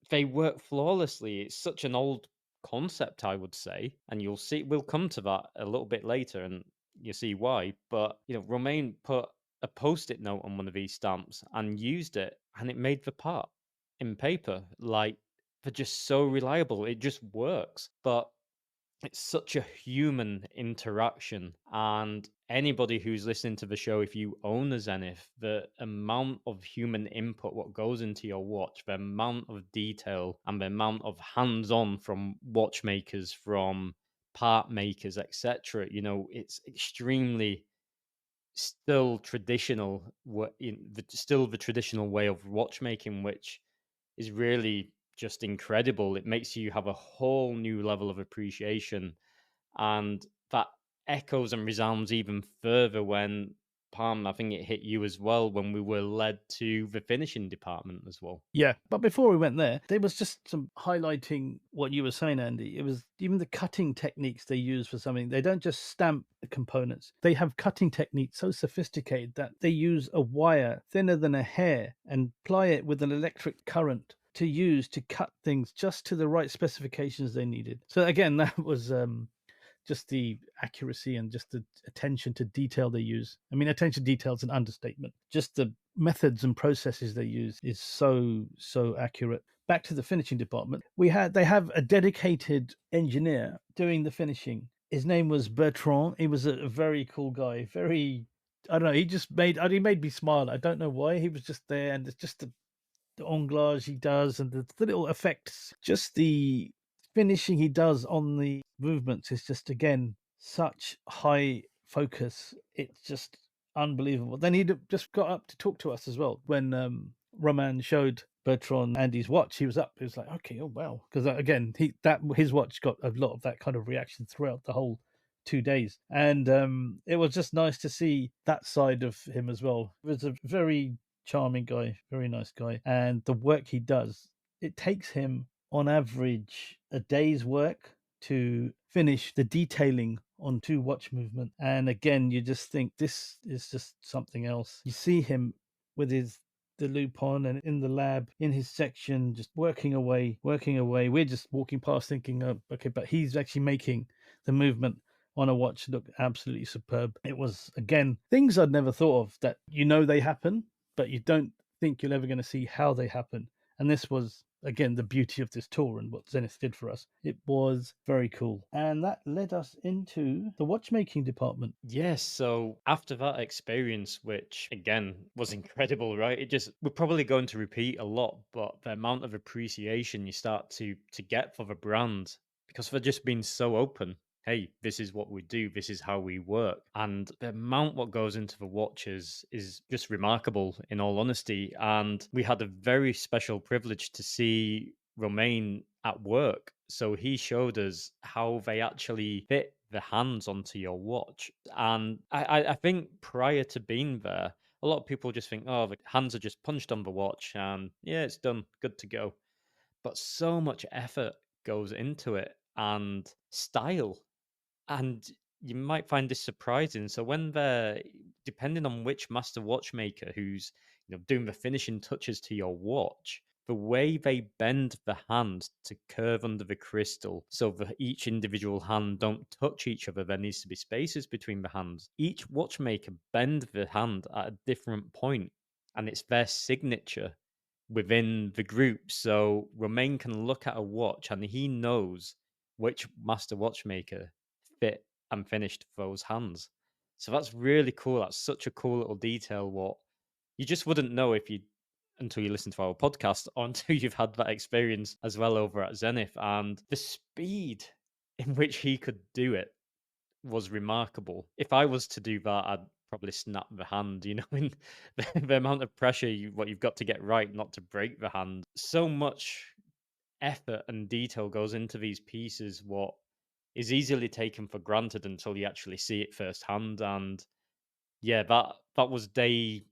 they work flawlessly. It's such an old concept, I would say, and we'll come to that a little bit later, and you see why. But Romain put a post-it note on one of these stamps and used it, and it made the part in paper. Like, they're just so reliable, it just works. But it's such a human interaction, and anybody who's listening to the show, if you own a Zenith, the amount of human input, what goes into your watch, the amount of detail and the amount of hands-on from watchmakers, from part makers, etc., it's extremely still traditional, still the traditional way of watchmaking, which is really just incredible. It makes you have a whole new level of appreciation, and that echoes and resounds even further when, Palm, I think it hit you as well, when we were led to the finishing department as well. Yeah, but before we went there was just some highlighting what you were saying, Andy. It was even the cutting techniques they use for something. They don't just stamp the components. They have cutting techniques so sophisticated that they use a wire thinner than a hair and ply it with an electric current to use to cut things just to the right specifications they needed. So again, that was just the accuracy and just the attention to detail they use. I mean, attention to detail is an understatement. Just the methods and processes they use is so accurate. Back to the finishing department, they have a dedicated engineer doing the finishing. His name was Bertrand. He was a very cool guy. Very, I don't know. He made me smile. I don't know why. He was just there, and it's just the anglage he does and the little effects, just the finishing he does on the movements is just, again, such high focus. It's just unbelievable. Then just got up to talk to us as well when Roman showed Bertrand Andy's watch. He was up. He was like, okay, oh wow, because again, his watch got a lot of that kind of reaction throughout the whole 2 days, and it was just nice to see that side of him as well. It was a very charming guy, very nice guy, and the work he does, it takes him on average a day's work to finish the detailing on two watch movement. And again, you just think this is just something else. You see him with his the loop on and in the lab in his section just working away, working away. We're just walking past thinking, oh, okay, but he's actually making the movement on a watch look absolutely superb. It was, again, things I'd never thought of, that they happen, but you don't think you're ever going to see how they happen. And this was, again, the beauty of this tour and what Zenith did for us. It was very cool. And that led us into the watchmaking department. Yes, so after that experience, which again was incredible, right? We're probably going to repeat a lot, but the amount of appreciation you start to get for the brand because they're just being so open. Hey, this is what we do, this is how we work. And the amount what goes into the watches is just remarkable in all honesty. And we had a very special privilege to see Romain at work. So he showed us how they actually fit the hands onto your watch. And I think prior to being there, a lot of people just think, oh, the hands are just punched on the watch and yeah, it's done, good to go. But so much effort goes into it and style. And you might find this surprising. So when they're depending on which master watchmaker who's doing the finishing touches to your watch, the way they bend the hand to curve under the crystal so that each individual hand don't touch each other, there needs to be spaces between the hands. Each watchmaker bend the hand at a different point, and it's their signature within the group. So Romain can look at a watch and he knows which master watchmaker fit and finished those hands. So that's really cool. That's such a cool little detail. What you just wouldn't know if you until you listen to our podcast or until you've had that experience as well over at Zenith. And the speed in which he could do it was remarkable. If I was to do that, I'd probably snap the hand, in the amount of pressure what you've got to get right not to break the hand. So much effort and detail goes into these pieces, what is easily taken for granted until you actually see it firsthand. And yeah, that was day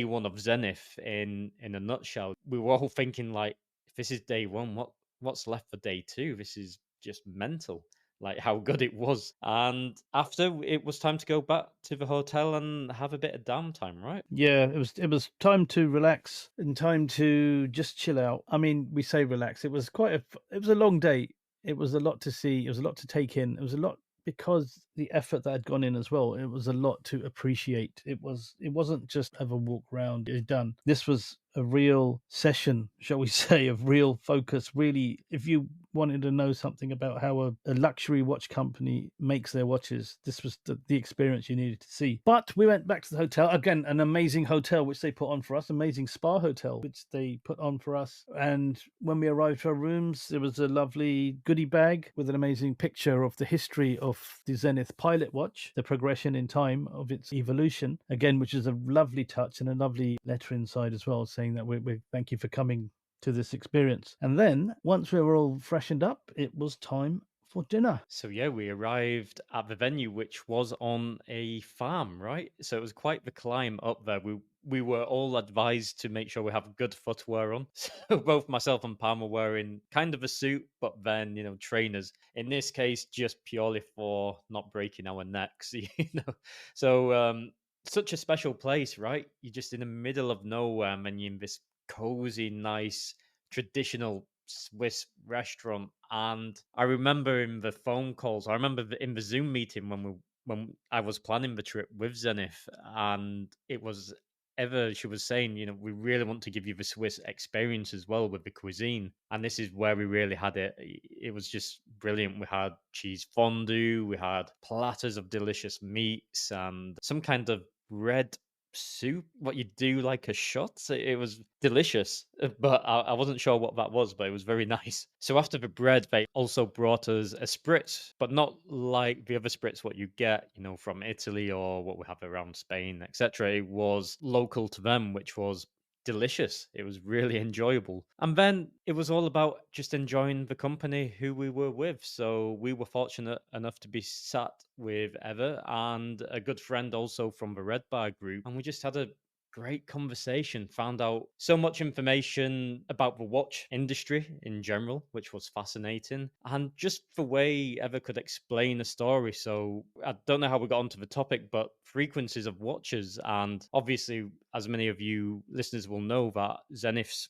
one of Zenith in a nutshell. We were all thinking like, if this is day one, what's left for day two? This is just mental. Like how good it was. And after it was time to go back to the hotel and have a bit of downtime, right? Yeah, it was time to relax and time to just chill out. I mean, we say relax. It was a long day. It was a lot to see. It was a lot to take in. It was a lot because the effort that had gone in as well. It was a lot to appreciate. It wasn't just have a walk round, it's done. This was a real session, shall we say, of real focus. Really, if you wanted to know something about how a luxury watch company makes their watches, this was the experience you needed to see. But we went back to the hotel again, an amazing hotel which they put on for us, amazing spa hotel which they put on for us. And when we arrived to our rooms, there was a lovely goodie bag with an amazing picture of the history of the Zenith Pilot watch, the progression in time of its evolution, again, which is a lovely touch, and a lovely letter inside as well, saying that we thank you for coming to this experience. And then once we were all freshened up, it was time for dinner. So yeah, we arrived at the venue, which was on a farm, right? So it was quite the climb up there. We were all advised to make sure we have good footwear on. So both myself and Pam were wearing kind of a suit, but then trainers. In this case, just purely for not breaking our necks, So such a special place, right? You're just in the middle of nowhere, and you're in this cozy, nice, traditional Swiss restaurant. And I remember in the phone calls, I remember in the Zoom meeting when I was planning the trip with Zenith, and it was Eva, she was saying, we really want to give you the Swiss experience as well with the cuisine. And this is where we really had it. It was just brilliant. We had cheese fondue, we had platters of delicious meats and some kind of red soup, what you do like a shot. So it was delicious, but I wasn't sure what that was, but it was very nice. So after the bread, they also brought us a spritz, but not like the other spritz what you get, from Italy or what we have around Spain, etc. It was local to them, which was delicious. It was really enjoyable. And then it was all about just enjoying the company who we were with. So we were fortunate enough to be sat with Eva and a good friend also from the Red Bar group. And we just had a great conversation. Found out so much information about the watch industry in general, which was fascinating. And just the way Ever could explain a story. So I don't know how we got onto the topic, but frequencies of watches. And obviously, as many of you listeners will know, that Zeniths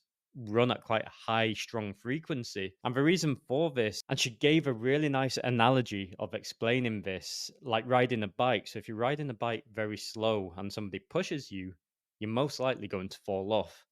run at quite a high, strong frequency. And the reason for this, and she gave a really nice analogy of explaining this, like riding a bike. So if you're riding a bike very slow and somebody pushes you, you're most likely going to fall off.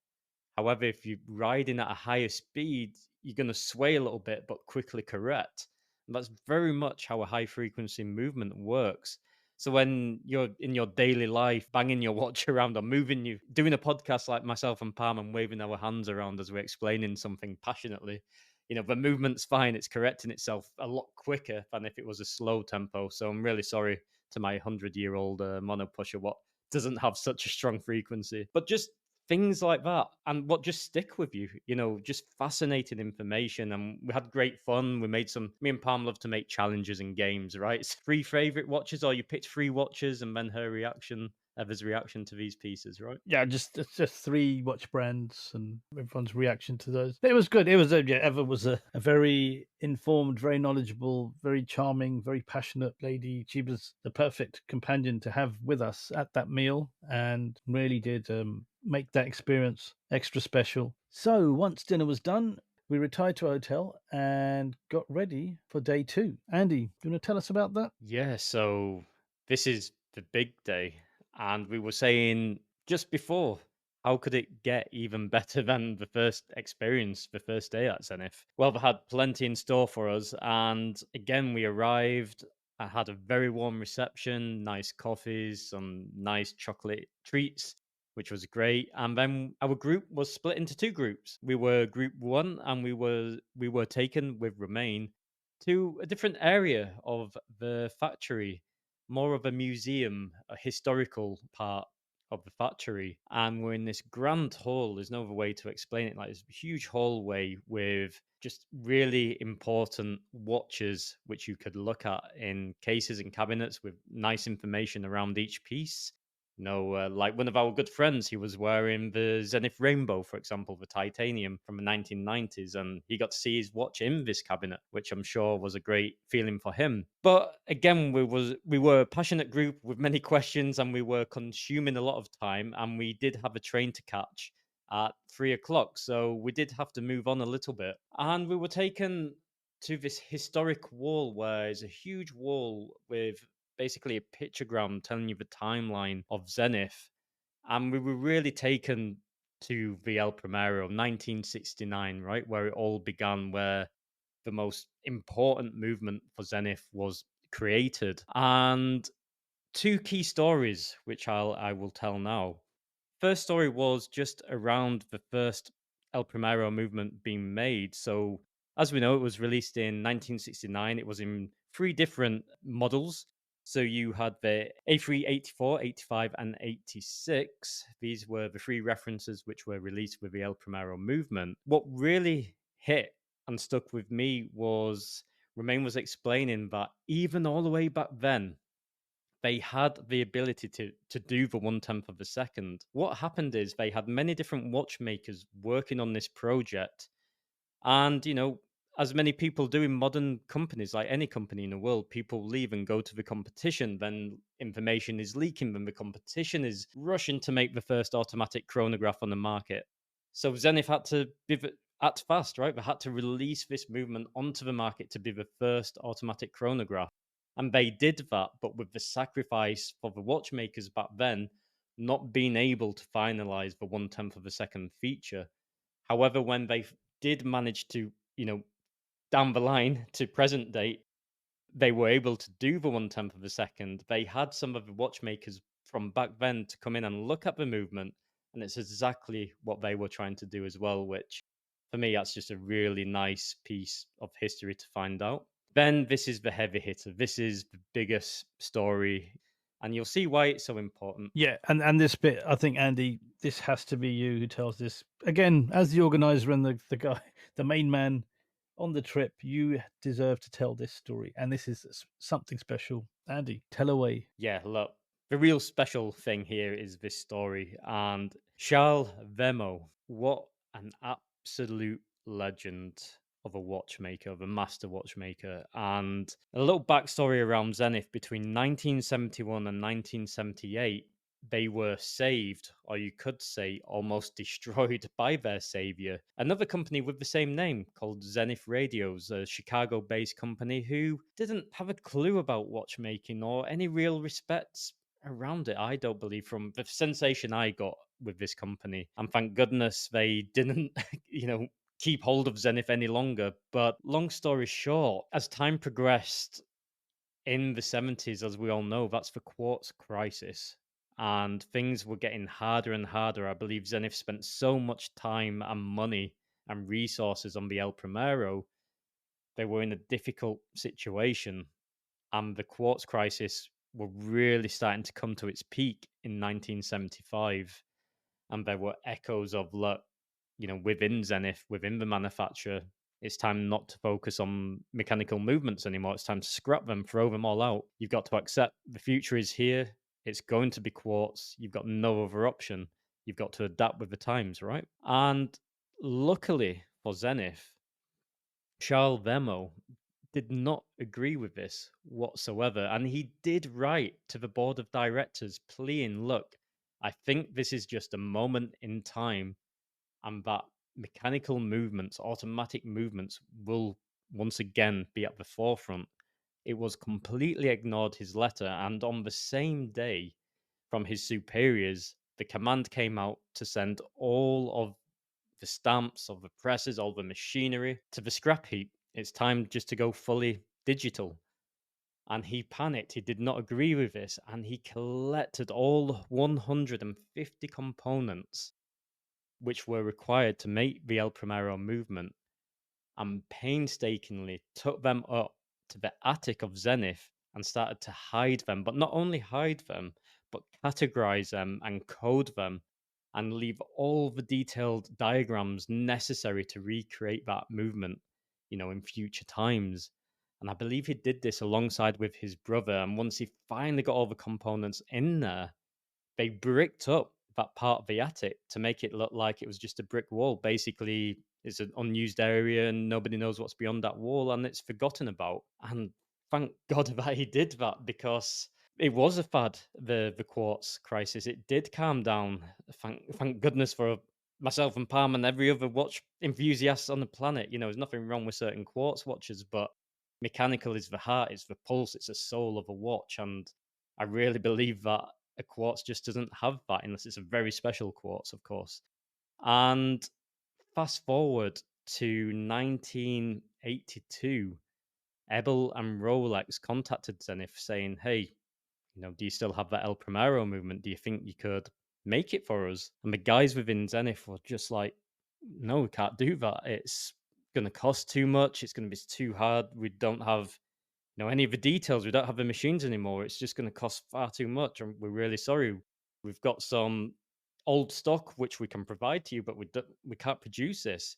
However, if you're riding at a higher speed, you're going to sway a little bit but quickly correct. And that's very much how a high frequency movement works. So when you're in your daily life, banging your watch around or moving you, doing a podcast like myself and Pam and waving our hands around as we're explaining something passionately, the movement's fine. It's correcting itself a lot quicker than if it was a slow tempo. So I'm really sorry to my 100-year-old mono pusher what doesn't have such a strong frequency. But just things like that and what just stick with you, just fascinating information. And we had great fun. We made some, me and Palm love to make challenges and games, right? It's three favorite watches, or you picked three watches and then her reaction, Ever's reaction to these pieces, right? Yeah, just three watch brands and everyone's reaction to those. It was good. It was Eva was a very informed, very knowledgeable, very charming, very passionate lady. She was the perfect companion to have with us at that meal, and really did make that experience extra special. So once dinner was done, we retired to a hotel and got ready for day two. Andy, do you want to tell us about that? Yeah, so this is the big day. And we were saying just before, how could it get even better than the first experience, the first day at Zenith? Well, they had plenty in store for us. And again, we arrived. I had a very warm reception, nice coffees, some nice chocolate treats, which was great. And then our group was split into two groups. We were group one, and we were taken with Romain to a different area of the factory, more of a museum, a historical part of the factory. And we're in this grand hall. There's no other way to explain it. Like this huge hallway with just really important watches, which you could look at in cases and cabinets with nice information around each piece. Like one of our good friends, he was wearing the Zenith Rainbow, for example, the titanium from the 1990s, and he got to see his watch in this cabinet, which I'm sure was a great feeling for him. But again, we were a passionate group with many questions, and we were consuming a lot of time, and we did have a train to catch at 3 o'clock, so we did have to move on a little bit, and we were taken to this historic wall where there's a huge wall with basically a pictogram telling you the timeline of Zenith. And we were really taken to the El Primero, 1969, right? Where it all began, where the most important movement for Zenith was created. And two key stories, which I will tell now. First story was just around the first El Primero movement being made. So, as we know, it was released in 1969. It was in three different models. So, you had the A3 84, 85, and 86. These were the three references which were released with the El Primero movement. What really hit and stuck with me was Romain was explaining that even all the way back then, they had the ability to do the 1/10 of a second. What happened is they had many different watchmakers working on this project, and as many people do in modern companies, like any company in the world, people leave and go to the competition. Then information is leaking, then the competition is rushing to make the first automatic chronograph on the market. So Zenith had to act fast, right? They had to release this movement onto the market to be the first automatic chronograph. And they did that, but with the sacrifice for the watchmakers back then not being able to finalize the 1/10 of a second feature. However, when they did manage to, down the line to present date, they were able to do the 1/10 of a second. They had some of the watchmakers from back then to come in and look at the movement, and it's exactly what they were trying to do as well, which for me, that's just a really nice piece of history to find out. Then this is the heavy hitter. This is the biggest story, and you'll see why it's so important. Yeah, and this bit, I think, Andy, this has to be you who tells this again as the organizer and the guy, the main man on the trip. You deserve to tell this story, and this is something special. Andy, tell away. Yeah, look. The real special thing here is this story and Charles Vemo. What an absolute legend of a watchmaker, of a master watchmaker. And a little backstory around Zenith between 1971 and 1978. They were saved, or you could say almost destroyed by their savior. Another company with the same name called Zenith Radios, a Chicago based company who didn't have a clue about watchmaking or any real respect around it. I don't believe, from the sensation I got with this company. And thank goodness they didn't, keep hold of Zenith any longer. But long story short, as time progressed in the 70s, as we all know, that's the quartz crisis. And things were getting harder and harder. I believe Zenith spent so much time and money and resources on the El Primero, they were in a difficult situation. And the quartz crisis were really starting to come to its peak in 1975. And there were echoes of, look, within Zenith, within the manufacturer, it's time not to focus on mechanical movements anymore. It's time to scrap them, throw them all out. You've got to accept the future is here. It's going to be quartz. You've got no other option. You've got to adapt with the times, right? And luckily for Zenith, Charles Vemo did not agree with this whatsoever. And he did write to the board of directors, pleading, look, I think this is just a moment in time, and that mechanical movements, automatic movements, will once again be at the forefront. It was completely ignored, his letter. And on the same day, from his superiors, the command came out to send all of the stamps, of the presses, all the machinery to the scrap heap. It's time just to go fully digital. And he panicked. He did not agree with this. And he collected all 150 components which were required to make the El Primero movement and painstakingly took them up to the attic of Zenith and started to hide them, but not only hide them, but categorize them and code them and leave all the detailed diagrams necessary to recreate that movement, in future times. And I believe he did this alongside with his brother. And once he finally got all the components in there, they bricked up that part of the attic to make it look like it was just a brick wall. Basically, it's an unused area and nobody knows what's beyond that wall and it's forgotten about. And thank God that he did that, because it was a fad, the quartz crisis. It did calm down. Thank goodness for myself and Palm and every other watch enthusiast on the planet. There's nothing wrong with certain quartz watches, but mechanical is the heart, it's the pulse, it's the soul of a watch. And I really believe that a quartz just doesn't have that unless it's a very special quartz, of course. And fast forward to 1982, Ebel and Rolex contacted Zenith saying, hey, do you still have that El Primero movement? Do you think you could make it for us? And the guys within Zenith were just like, no, we can't do that. It's going to cost too much. It's going to be too hard. We don't have any of the details. We don't have the machines anymore. It's just going to cost far too much. And we're really sorry. We've got some old stock which we can provide to you, but we can't produce this.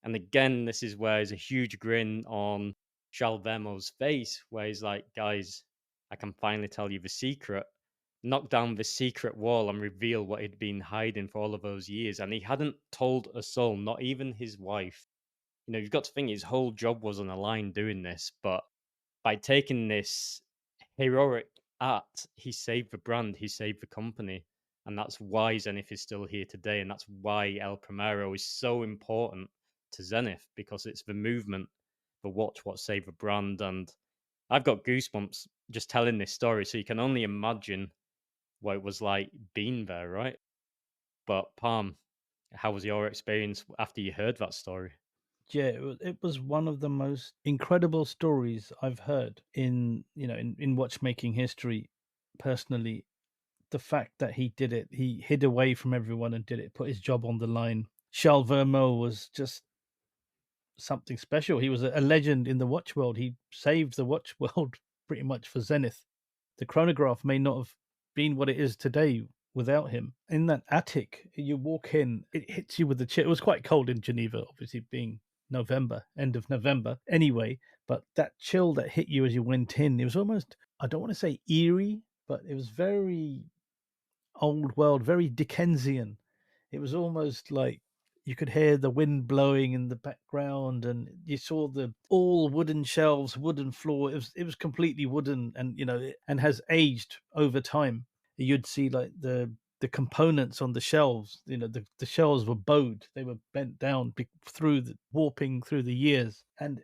And again, this is where there's a huge grin on Charles Vemo's face, where he's like, guys, I can finally tell you the secret. Knock down the secret wall and reveal what he'd been hiding for all of those years. And he hadn't told a soul, not even his wife. You've got to think his whole job was on the line doing this, but by taking this heroic act, he saved the brand, he saved the company. And that's why Zenith is still here today. And that's why El Primero is so important to Zenith, because it's the movement, the watch what saved the brand. And I've got goosebumps just telling this story. So you can only imagine what it was like being there, right? But Palm, how was your experience after you heard that story? Yeah, it was one of the most incredible stories I've heard in watchmaking history. Personally, the fact that he did it, he hid away from everyone and did it, put his job on the line. Charles Vermeer was just something special. He was a legend in the watch world. He saved the watch world pretty much for Zenith. The chronograph may not have been what it is today without him. In that attic, you walk in, it hits you with the chill. It was quite cold in Geneva, obviously being November, end of November anyway, but that chill that hit you as you went in, it was almost, I don't want to say eerie, but it was very old world, very Dickensian. It was almost like you could hear the wind blowing in the background, and you saw the all wooden shelves, wooden floor. It was completely wooden, and and has aged over time. You'd see like the components on the shelves. The shelves were bowed; they were bent down through the warping through the years, and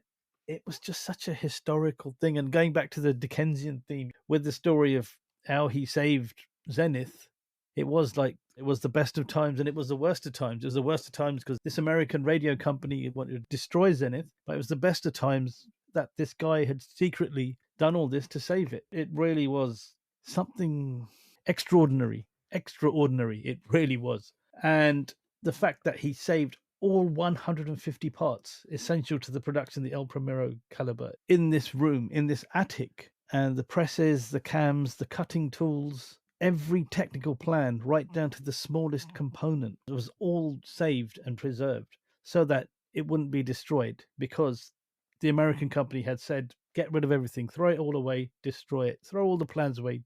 it was just such a historical thing. And going back to the Dickensian theme with the story of how he saved Zenith, it was the best of times and it was the worst of times. It was the worst of times because this American radio company wanted to destroy Zenith, but it was the best of times that this guy had secretly done all this to save it. It really was something extraordinary. Extraordinary. It really was. And the fact that he saved all 150 parts essential to the production of the El Primero caliber in this room, in this attic, and the presses, the cams, the cutting tools, every technical plan, right down to the smallest component, was all saved and preserved so that it wouldn't be destroyed, because the American company had said, get rid of everything, throw it all away, destroy it, throw all the plans away,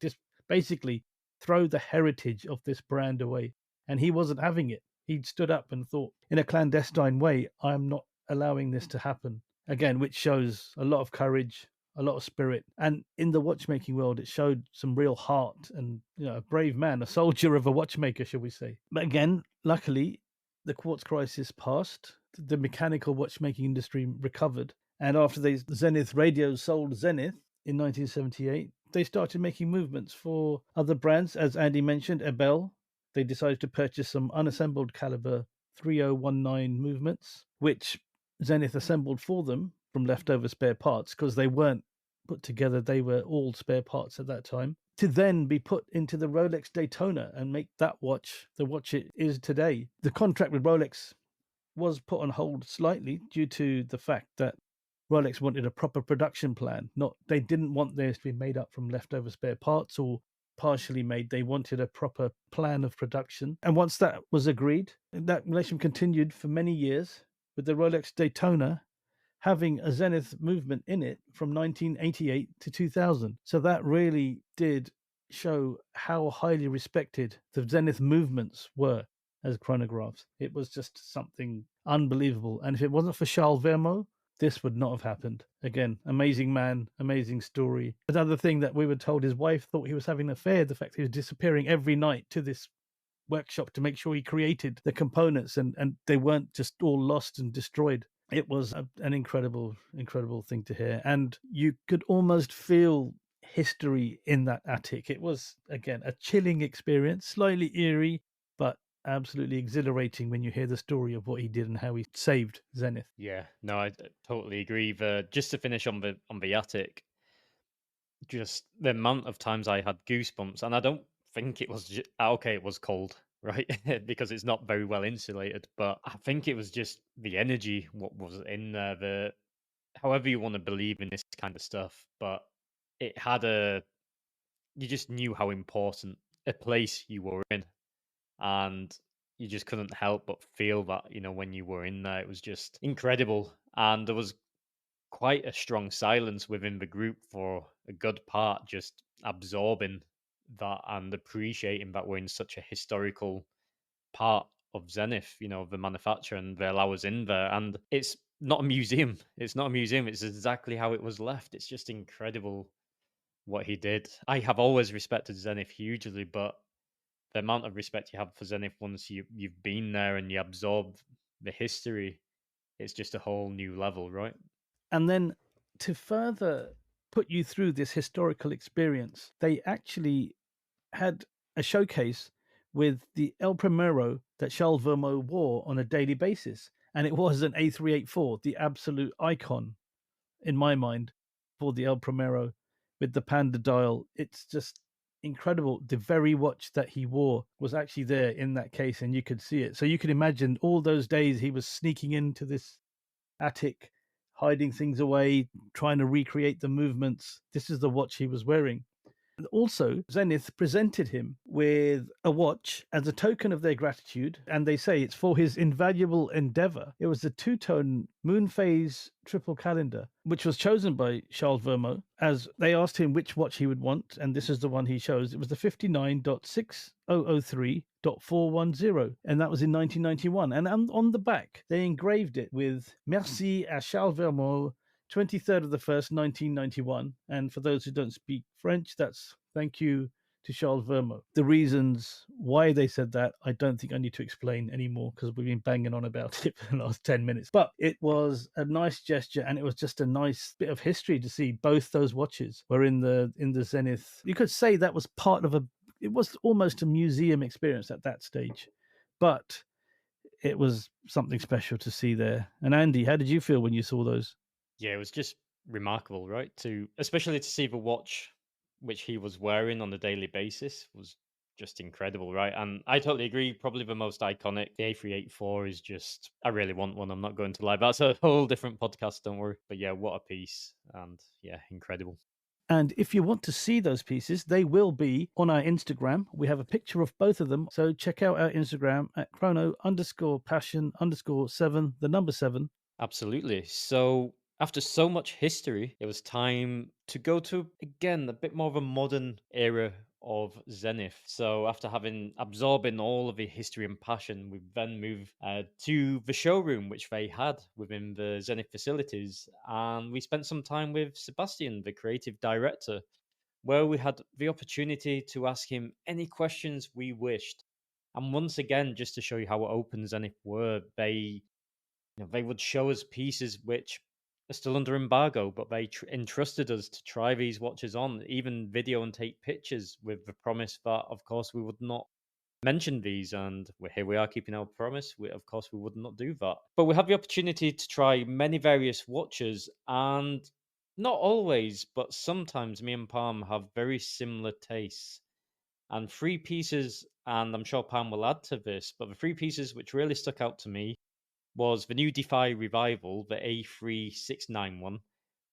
basically throw the heritage of this brand away. And he wasn't having it. He'd stood up and thought, in a clandestine way, I'm not allowing this to happen. Again, which shows a lot of courage, a lot of spirit. And in the watchmaking world, it showed some real heart and, a brave man, a soldier of a watchmaker, shall we say. But again, luckily, the quartz crisis passed. The mechanical watchmaking industry recovered. And after the Zenith radios sold Zenith in 1978, they started making movements for other brands. As Andy mentioned, Ebel. They decided to purchase some unassembled caliber 3019 movements, which Zenith assembled for them from leftover spare parts because they weren't put together. They were all spare parts at that time, to then be put into the Rolex Daytona and make that watch the watch it is today. The contract with Rolex was put on hold slightly due to the fact that Rolex wanted a proper production plan. They didn't want theirs to be made up from leftover spare parts or partially made. They wanted a proper plan of production. And once that was agreed, that relation continued for many years, with the Rolex Daytona having a Zenith movement in it from 1988 to 2000. So that really did show how highly respected the Zenith movements were as chronographs. It was just something unbelievable. And if it wasn't for Charles Vermeau, this would not have happened. Again, amazing man, amazing story. Another thing that we were told, his wife thought he was having an affair, the fact he was disappearing every night to this workshop to make sure he created the components and they weren't just all lost and destroyed. It was an incredible thing to hear. And you could almost feel history in that attic. It was, again, a chilling experience, slightly eerie, but absolutely exhilarating when you hear the story of what he did and how he saved Zenith. Yeah, no, I totally agree. Just to finish on the attic, just the amount of times I had goosebumps, and I don't think it was okay. It was cold, right? Because it's not very well insulated, but I think it was just the energy what was in there. The However you want to believe in this kind of stuff, but it had you just knew how important a place you were in, and you just couldn't help but feel that, when you were in there. It was just incredible, and there was quite a strong silence within the group for a good part, just absorbing that and appreciating that we're in such a historical part of Zenith, the manufacturer, and they allow us in there. And it's not a museum. It's not a museum. It's exactly how it was left. It's just incredible what he did. I have always respected Zenith hugely, but the amount of respect you have for Zenith once you've been there and you absorb the history, it's just a whole new level, right? And then to further put you through this historical experience, they actually had a showcase with the El Primero that Charles Vermeau wore on a daily basis. And it was an A384, the absolute icon in my mind for the El Primero with the Panda dial. It's just incredible. The very watch that he wore was actually there in that case, and you could see it. So you can imagine all those days he was sneaking into this attic, hiding things away, trying to recreate the movements. This is the watch he was wearing. Also, Zenith presented him with a watch as a token of their gratitude, and they say it's for his invaluable endeavor. It was the two-tone moon phase triple calendar, which was chosen by Charles Vermeau, as they asked him which watch he would want, and this is the one he chose. It was the 59.6003.410, and that was in 1991. And on the back, they engraved it with Merci à Charles Vermeau, 23rd of the 1st, 1991. And for those who don't speak French, that's thank you to Charles Vermeau. The reasons why they said that, I don't think I need to explain anymore because we've been banging on about it for the last 10 minutes. But it was a nice gesture, and it was just a nice bit of history to see both those watches were in the Zenith. You could say that was part of it was almost a museum experience at that stage. But it was something special to see there. And Andy, how did you feel when you saw those? Yeah, it was just remarkable, right? Especially to see the watch which he was wearing on a daily basis was just incredible, right? And I totally agree. Probably the most iconic, the A384 is just, I really want one. I'm not going to lie. That's a whole different podcast, don't worry. But yeah, what a piece. And yeah, incredible. And if you want to see those pieces, they will be on our Instagram. We have a picture of both of them. So check out our Instagram at chrono_passion_7, the number 7. Absolutely. So, after so much history, it was time to go to, again, a bit more of a modern era of Zenith. So, after having absorbing all of the history and passion, we then moved to the showroom, which they had within the Zenith facilities. And we spent some time with Sebastian, the creative director, where we had the opportunity to ask him any questions we wished. And once again, just to show you how open Zenith were, they would show us pieces which are still under embargo, but they entrusted us to try these watches on, even video and take pictures with the promise that, of course, we would not mention these. And here we are keeping our promise. Of course, we would not do that. But we had the opportunity to try many various watches, and not always, but sometimes me and Palm have very similar tastes. And three pieces, and I'm sure Palm will add to this, but the three pieces which really stuck out to me was the new Defy Revival, the A3691,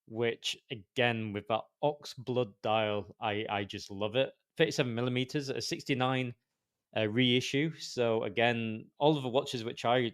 which again with that ox blood dial, I just love it. 37 millimeters, a 69 reissue. So again, all of the watches which I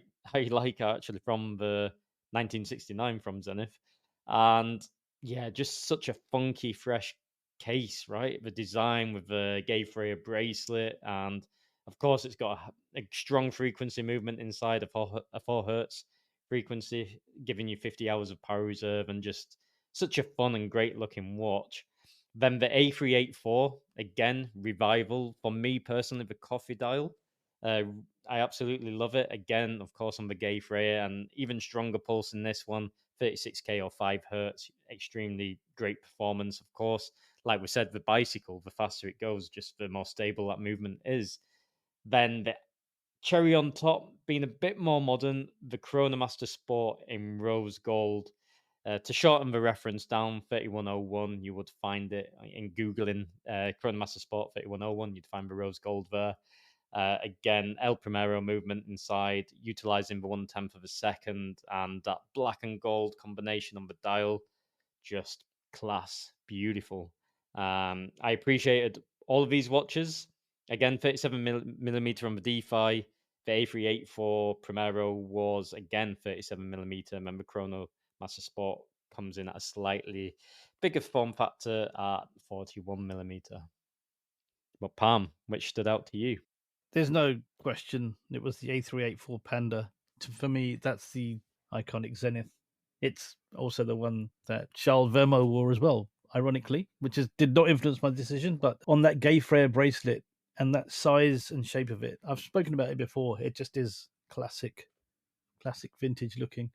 like are actually from the 1969 from Zenith, and yeah, just such a funky, fresh case, right? The design with the Gay Freya bracelet, and of course, it's got a strong frequency movement inside a 4 hertz frequency, giving you 50 hours of power reserve, and just such a fun and great looking watch. Then the A384, again, revival. For me personally, the coffee dial. Uh, I absolutely love it. Again, of course, on the Gay Freya, and even stronger pulse in this one, 36K or 5 hertz. Extremely great performance, of course. Like we said, the bicycle, the faster it goes, just the more stable that movement is. Then the cherry on top, being a bit more modern, the Chronomaster Sport in rose gold. To shorten the reference down, 3101, you would find it in Googling Chronomaster Sport 3101, you'd find the rose gold there. Again, El Primero movement inside, utilizing the 1/10 of a second, and that black and gold combination on the dial, just class, beautiful. I appreciated all of these watches. Again, 37 millimeter on the DeFi. The A384 Primero was again 37 millimeter. Remember, Chrono Master Sport comes in at a slightly bigger form factor at 41 millimeter. But Palm, which stood out to you? There's no question it was the A384 Panda. For me, that's the iconic Zenith. It's also the one that Charles Vermeau wore as well, ironically, which did not influence my decision. But on that Gay Freya bracelet and that size and shape of it, I've spoken about it before. It just is classic vintage looking.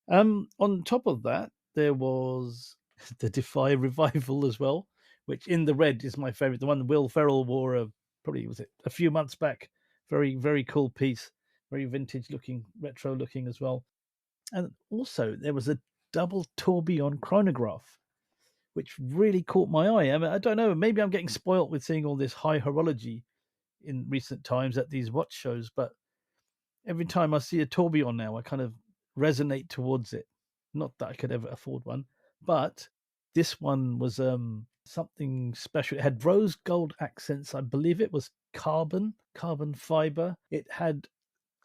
On top of that, there was the Defy Revival as well, which in the red is my favorite. The one Will Ferrell wore probably was it a few months back. Very, very cool piece. Very vintage looking, retro looking as well. And also there was a double tourbillon chronograph, which really caught my eye. I mean, I don't know, maybe I'm getting spoilt with seeing all this high horology in recent times at these watch shows, but every time I see a tourbillon now, I kind of resonate towards it. Not that I could ever afford one, but this one was something special. It had rose gold accents. I believe it was carbon fiber. It had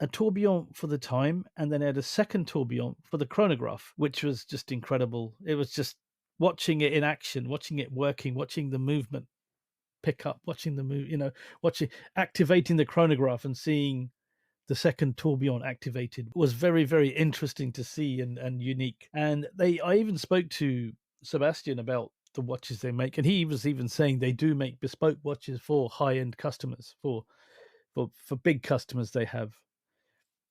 a tourbillon for the time, and then it had a second tourbillon for the chronograph, which was just incredible. It was just watching it in action, watching it working, watching the movement pick up, watching the move, watching activating the chronograph and seeing the second tourbillon activated was very, very interesting to see and unique. And I even spoke to Sebastian about the watches they make, and he was even saying they do make bespoke watches for high end customers, for big customers they have.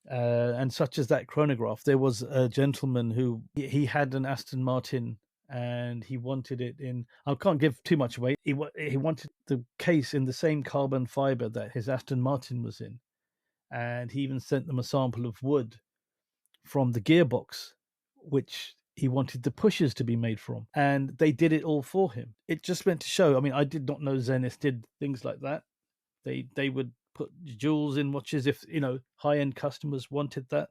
And such as that chronograph, there was a gentleman who he had an Aston Martin and he wanted it in. I can't give too much away. He wanted the case in the same carbon fiber that his Aston Martin was in, and he even sent them a sample of wood from the gearbox, which he wanted the pushers to be made from, and they did it all for him. It just went to show. I mean, I did not know Zenith did things like that. They would put jewels in watches if high end customers wanted that.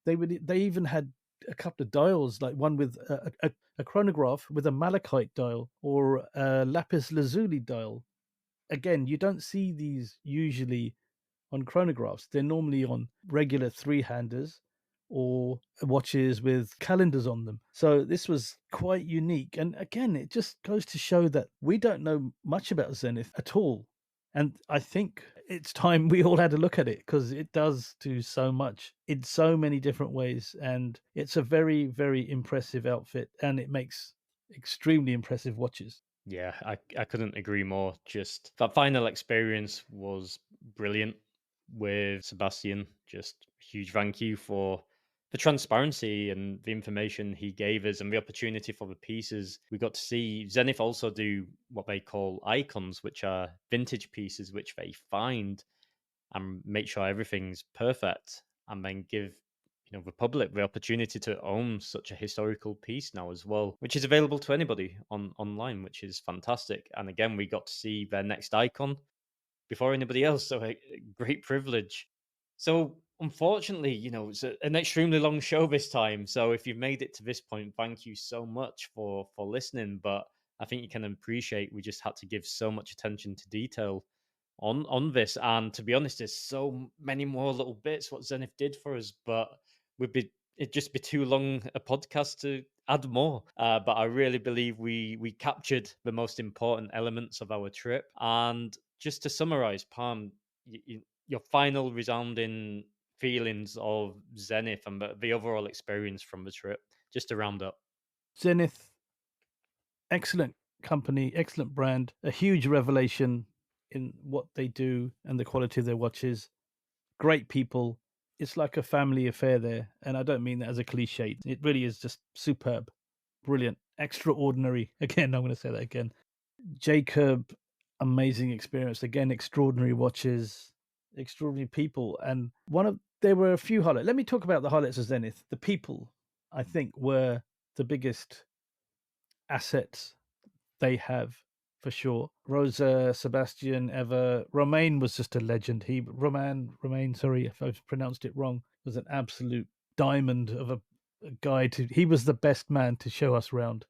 They even had a couple of dials, like one with a chronograph with a malachite dial or a lapis lazuli dial. Again, you don't see these usually on chronographs. They're normally on regular three-handers or watches with calendars on them. So this was quite unique. And again, it just goes to show that we don't know much about Zenith at all. And I think it's time we all had a look at it because it does do so much in so many different ways. And it's a very, very impressive outfit and it makes extremely impressive watches. Yeah, I couldn't agree more. Just that final experience was brilliant with Sebastian. Just huge thank you for the transparency and the information he gave us and the opportunity for the pieces. We got to see Zenith also do what they call icons, which are vintage pieces which they find and make sure everything's perfect and then give the public the opportunity to own such a historical piece now as well, which is available to anybody online, which is fantastic. And again, we got to see their next icon before anybody else, so a great privilege. So unfortunately, it's an extremely long show this time, so if you've made it to this point, thank you so much for listening. But I think you can appreciate we just had to give so much attention to detail on this. And to be honest, there's so many more little bits what Zenith did for us, but it'd just be too long a podcast to add more. But I really believe we captured the most important elements of our trip. And just to summarize, Palm, your final resounding feelings of Zenith and the overall experience from the trip, just to round up. Zenith, excellent company, excellent brand, a huge revelation in what they do and the quality of their watches. Great people. It's like a family affair there. And I don't mean that as a cliche. It really is just superb, brilliant, extraordinary. Again, I'm going to say that again. Jacob, amazing experience. Again, extraordinary watches, extraordinary people. And there were a few highlights. Let me talk about the highlights of Zenith. The people, I think, were the biggest assets they have for sure. Rosa, Sebastian, Eva, Romain was just a legend. Romain, sorry if I've pronounced it wrong, was an absolute diamond of a guy. He was the best man to show us around.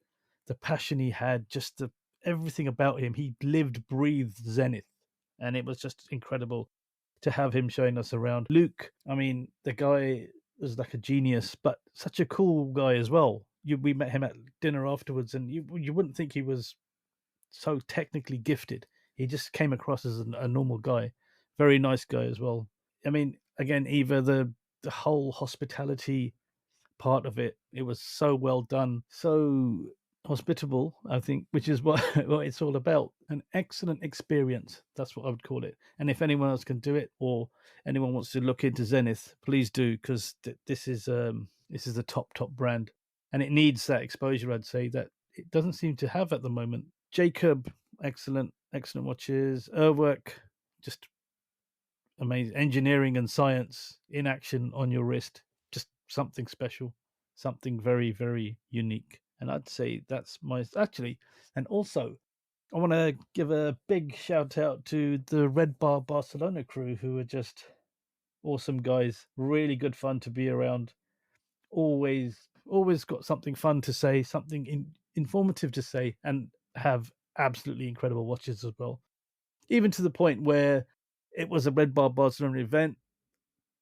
The passion he had, just everything about him. He lived, breathed Zenith, and it was just incredible to have him showing us around. Luke, I mean, the guy was like a genius, but such a cool guy as well. We met him at dinner afterwards, and you wouldn't think he was so technically gifted. He just came across as a normal guy, very nice guy as well. I mean, again, Eva, the whole hospitality part of it, it was so well done, so hospitable, I think, which is what what it's all about. An excellent experience, that's what I would call it. And if anyone else can do it, or anyone wants to look into Zenith, please do, because this is a top brand, and it needs that exposure, I'd say, that it doesn't seem to have at the moment. Jacob, excellent watches. Urwerk, just amazing. Engineering and science in action on your wrist, just something special, something very, very unique. And I'd say that's my actually. And also, I want to give a big shout out to the RedBar Barcelona crew, who are just awesome guys. Really good fun to be around. Always got something fun to say, something informative to say, and have absolutely incredible watches as well. Even to the point where it was a RedBar Barcelona event,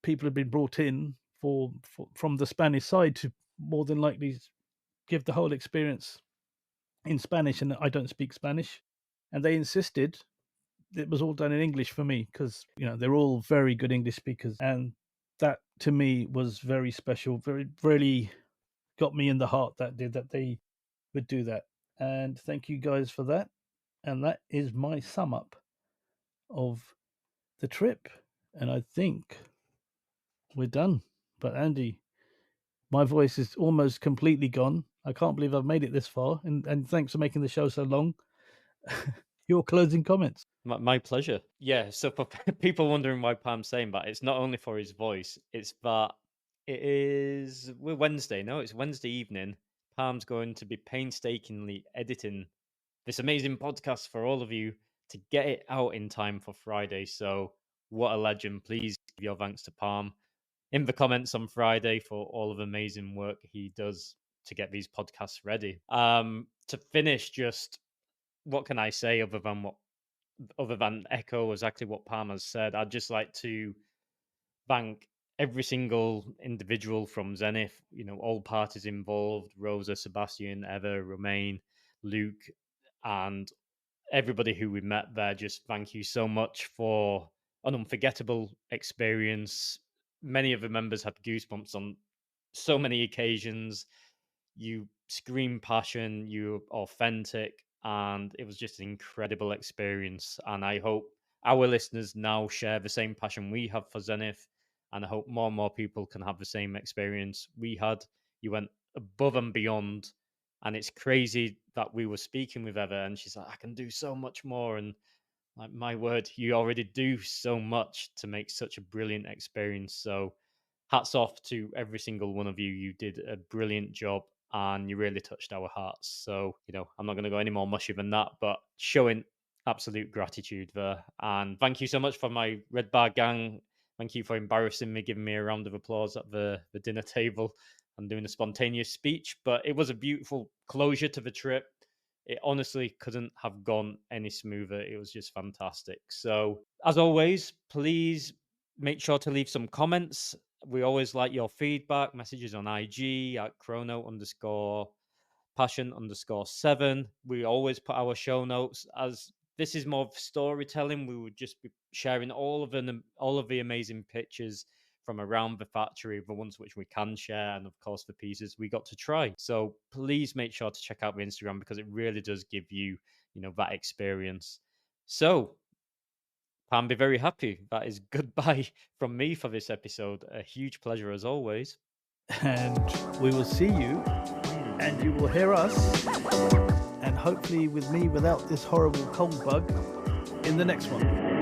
people have been brought in from the Spanish side to more than likely give the whole experience in Spanish, and I don't speak Spanish, and they insisted it was all done in English for me because they're all very good English speakers, and that to me was very special. Very really got me in the heart that they would do that, and thank you guys for that. And that is my sum up of the trip, and I think we're done. But Andy, my voice is almost completely gone. I can't believe I've made it this far, and thanks for making the show so long. Your closing comments. My pleasure. Yeah, so for people wondering why Pam's saying that, it's not only for his voice, it's that we're Wednesday. No, it's Wednesday evening. Palm's going to be painstakingly editing this amazing podcast for all of you to get it out in time for Friday. So, what a legend. Please give your thanks to Palm in the comments on Friday for all of the amazing work he does to get these podcasts ready. To finish, just what can I say other than echo exactly what Palm has said? I'd just like to thank every single individual from Zenith, all parties involved: Rosa, Sebastian, Eva, Romain, Luke, and everybody who we met there. Just thank you so much for an unforgettable experience. Many of the members had goosebumps on so many occasions. You scream passion, you're authentic, and it was just an incredible experience. And I hope our listeners now share the same passion we have for Zenith, and I hope more and more people can have the same experience we had. You went above and beyond, and it's crazy that we were speaking with Eva, and she's like, "I can do so much more," and like, my word, you already do so much to make such a brilliant experience. So, hats off to every single one of you. You did a brilliant job and you really touched our hearts. So, I'm not going to go any more mushy than that, but showing absolute gratitude there. And thank you so much for my Red Bar gang. Thank you for embarrassing me, giving me a round of applause at the dinner table and doing a spontaneous speech. But it was a beautiful closure to the trip. It honestly couldn't have gone any smoother. It was just fantastic. So, as always, please make sure to leave some comments. We always like your feedback, messages on IG at chrono_passion_7. We always put our show notes. As this is more of storytelling, we would just be sharing all of the amazing pictures from around the factory, the ones which we can share, and of course the pieces we got to try. So please make sure to check out the Instagram because it really does give you, that experience. So Pam, be very happy. That is goodbye from me for this episode. A huge pleasure as always. And we will see you, and you will hear us, and hopefully with me without this horrible cold bug in the next one.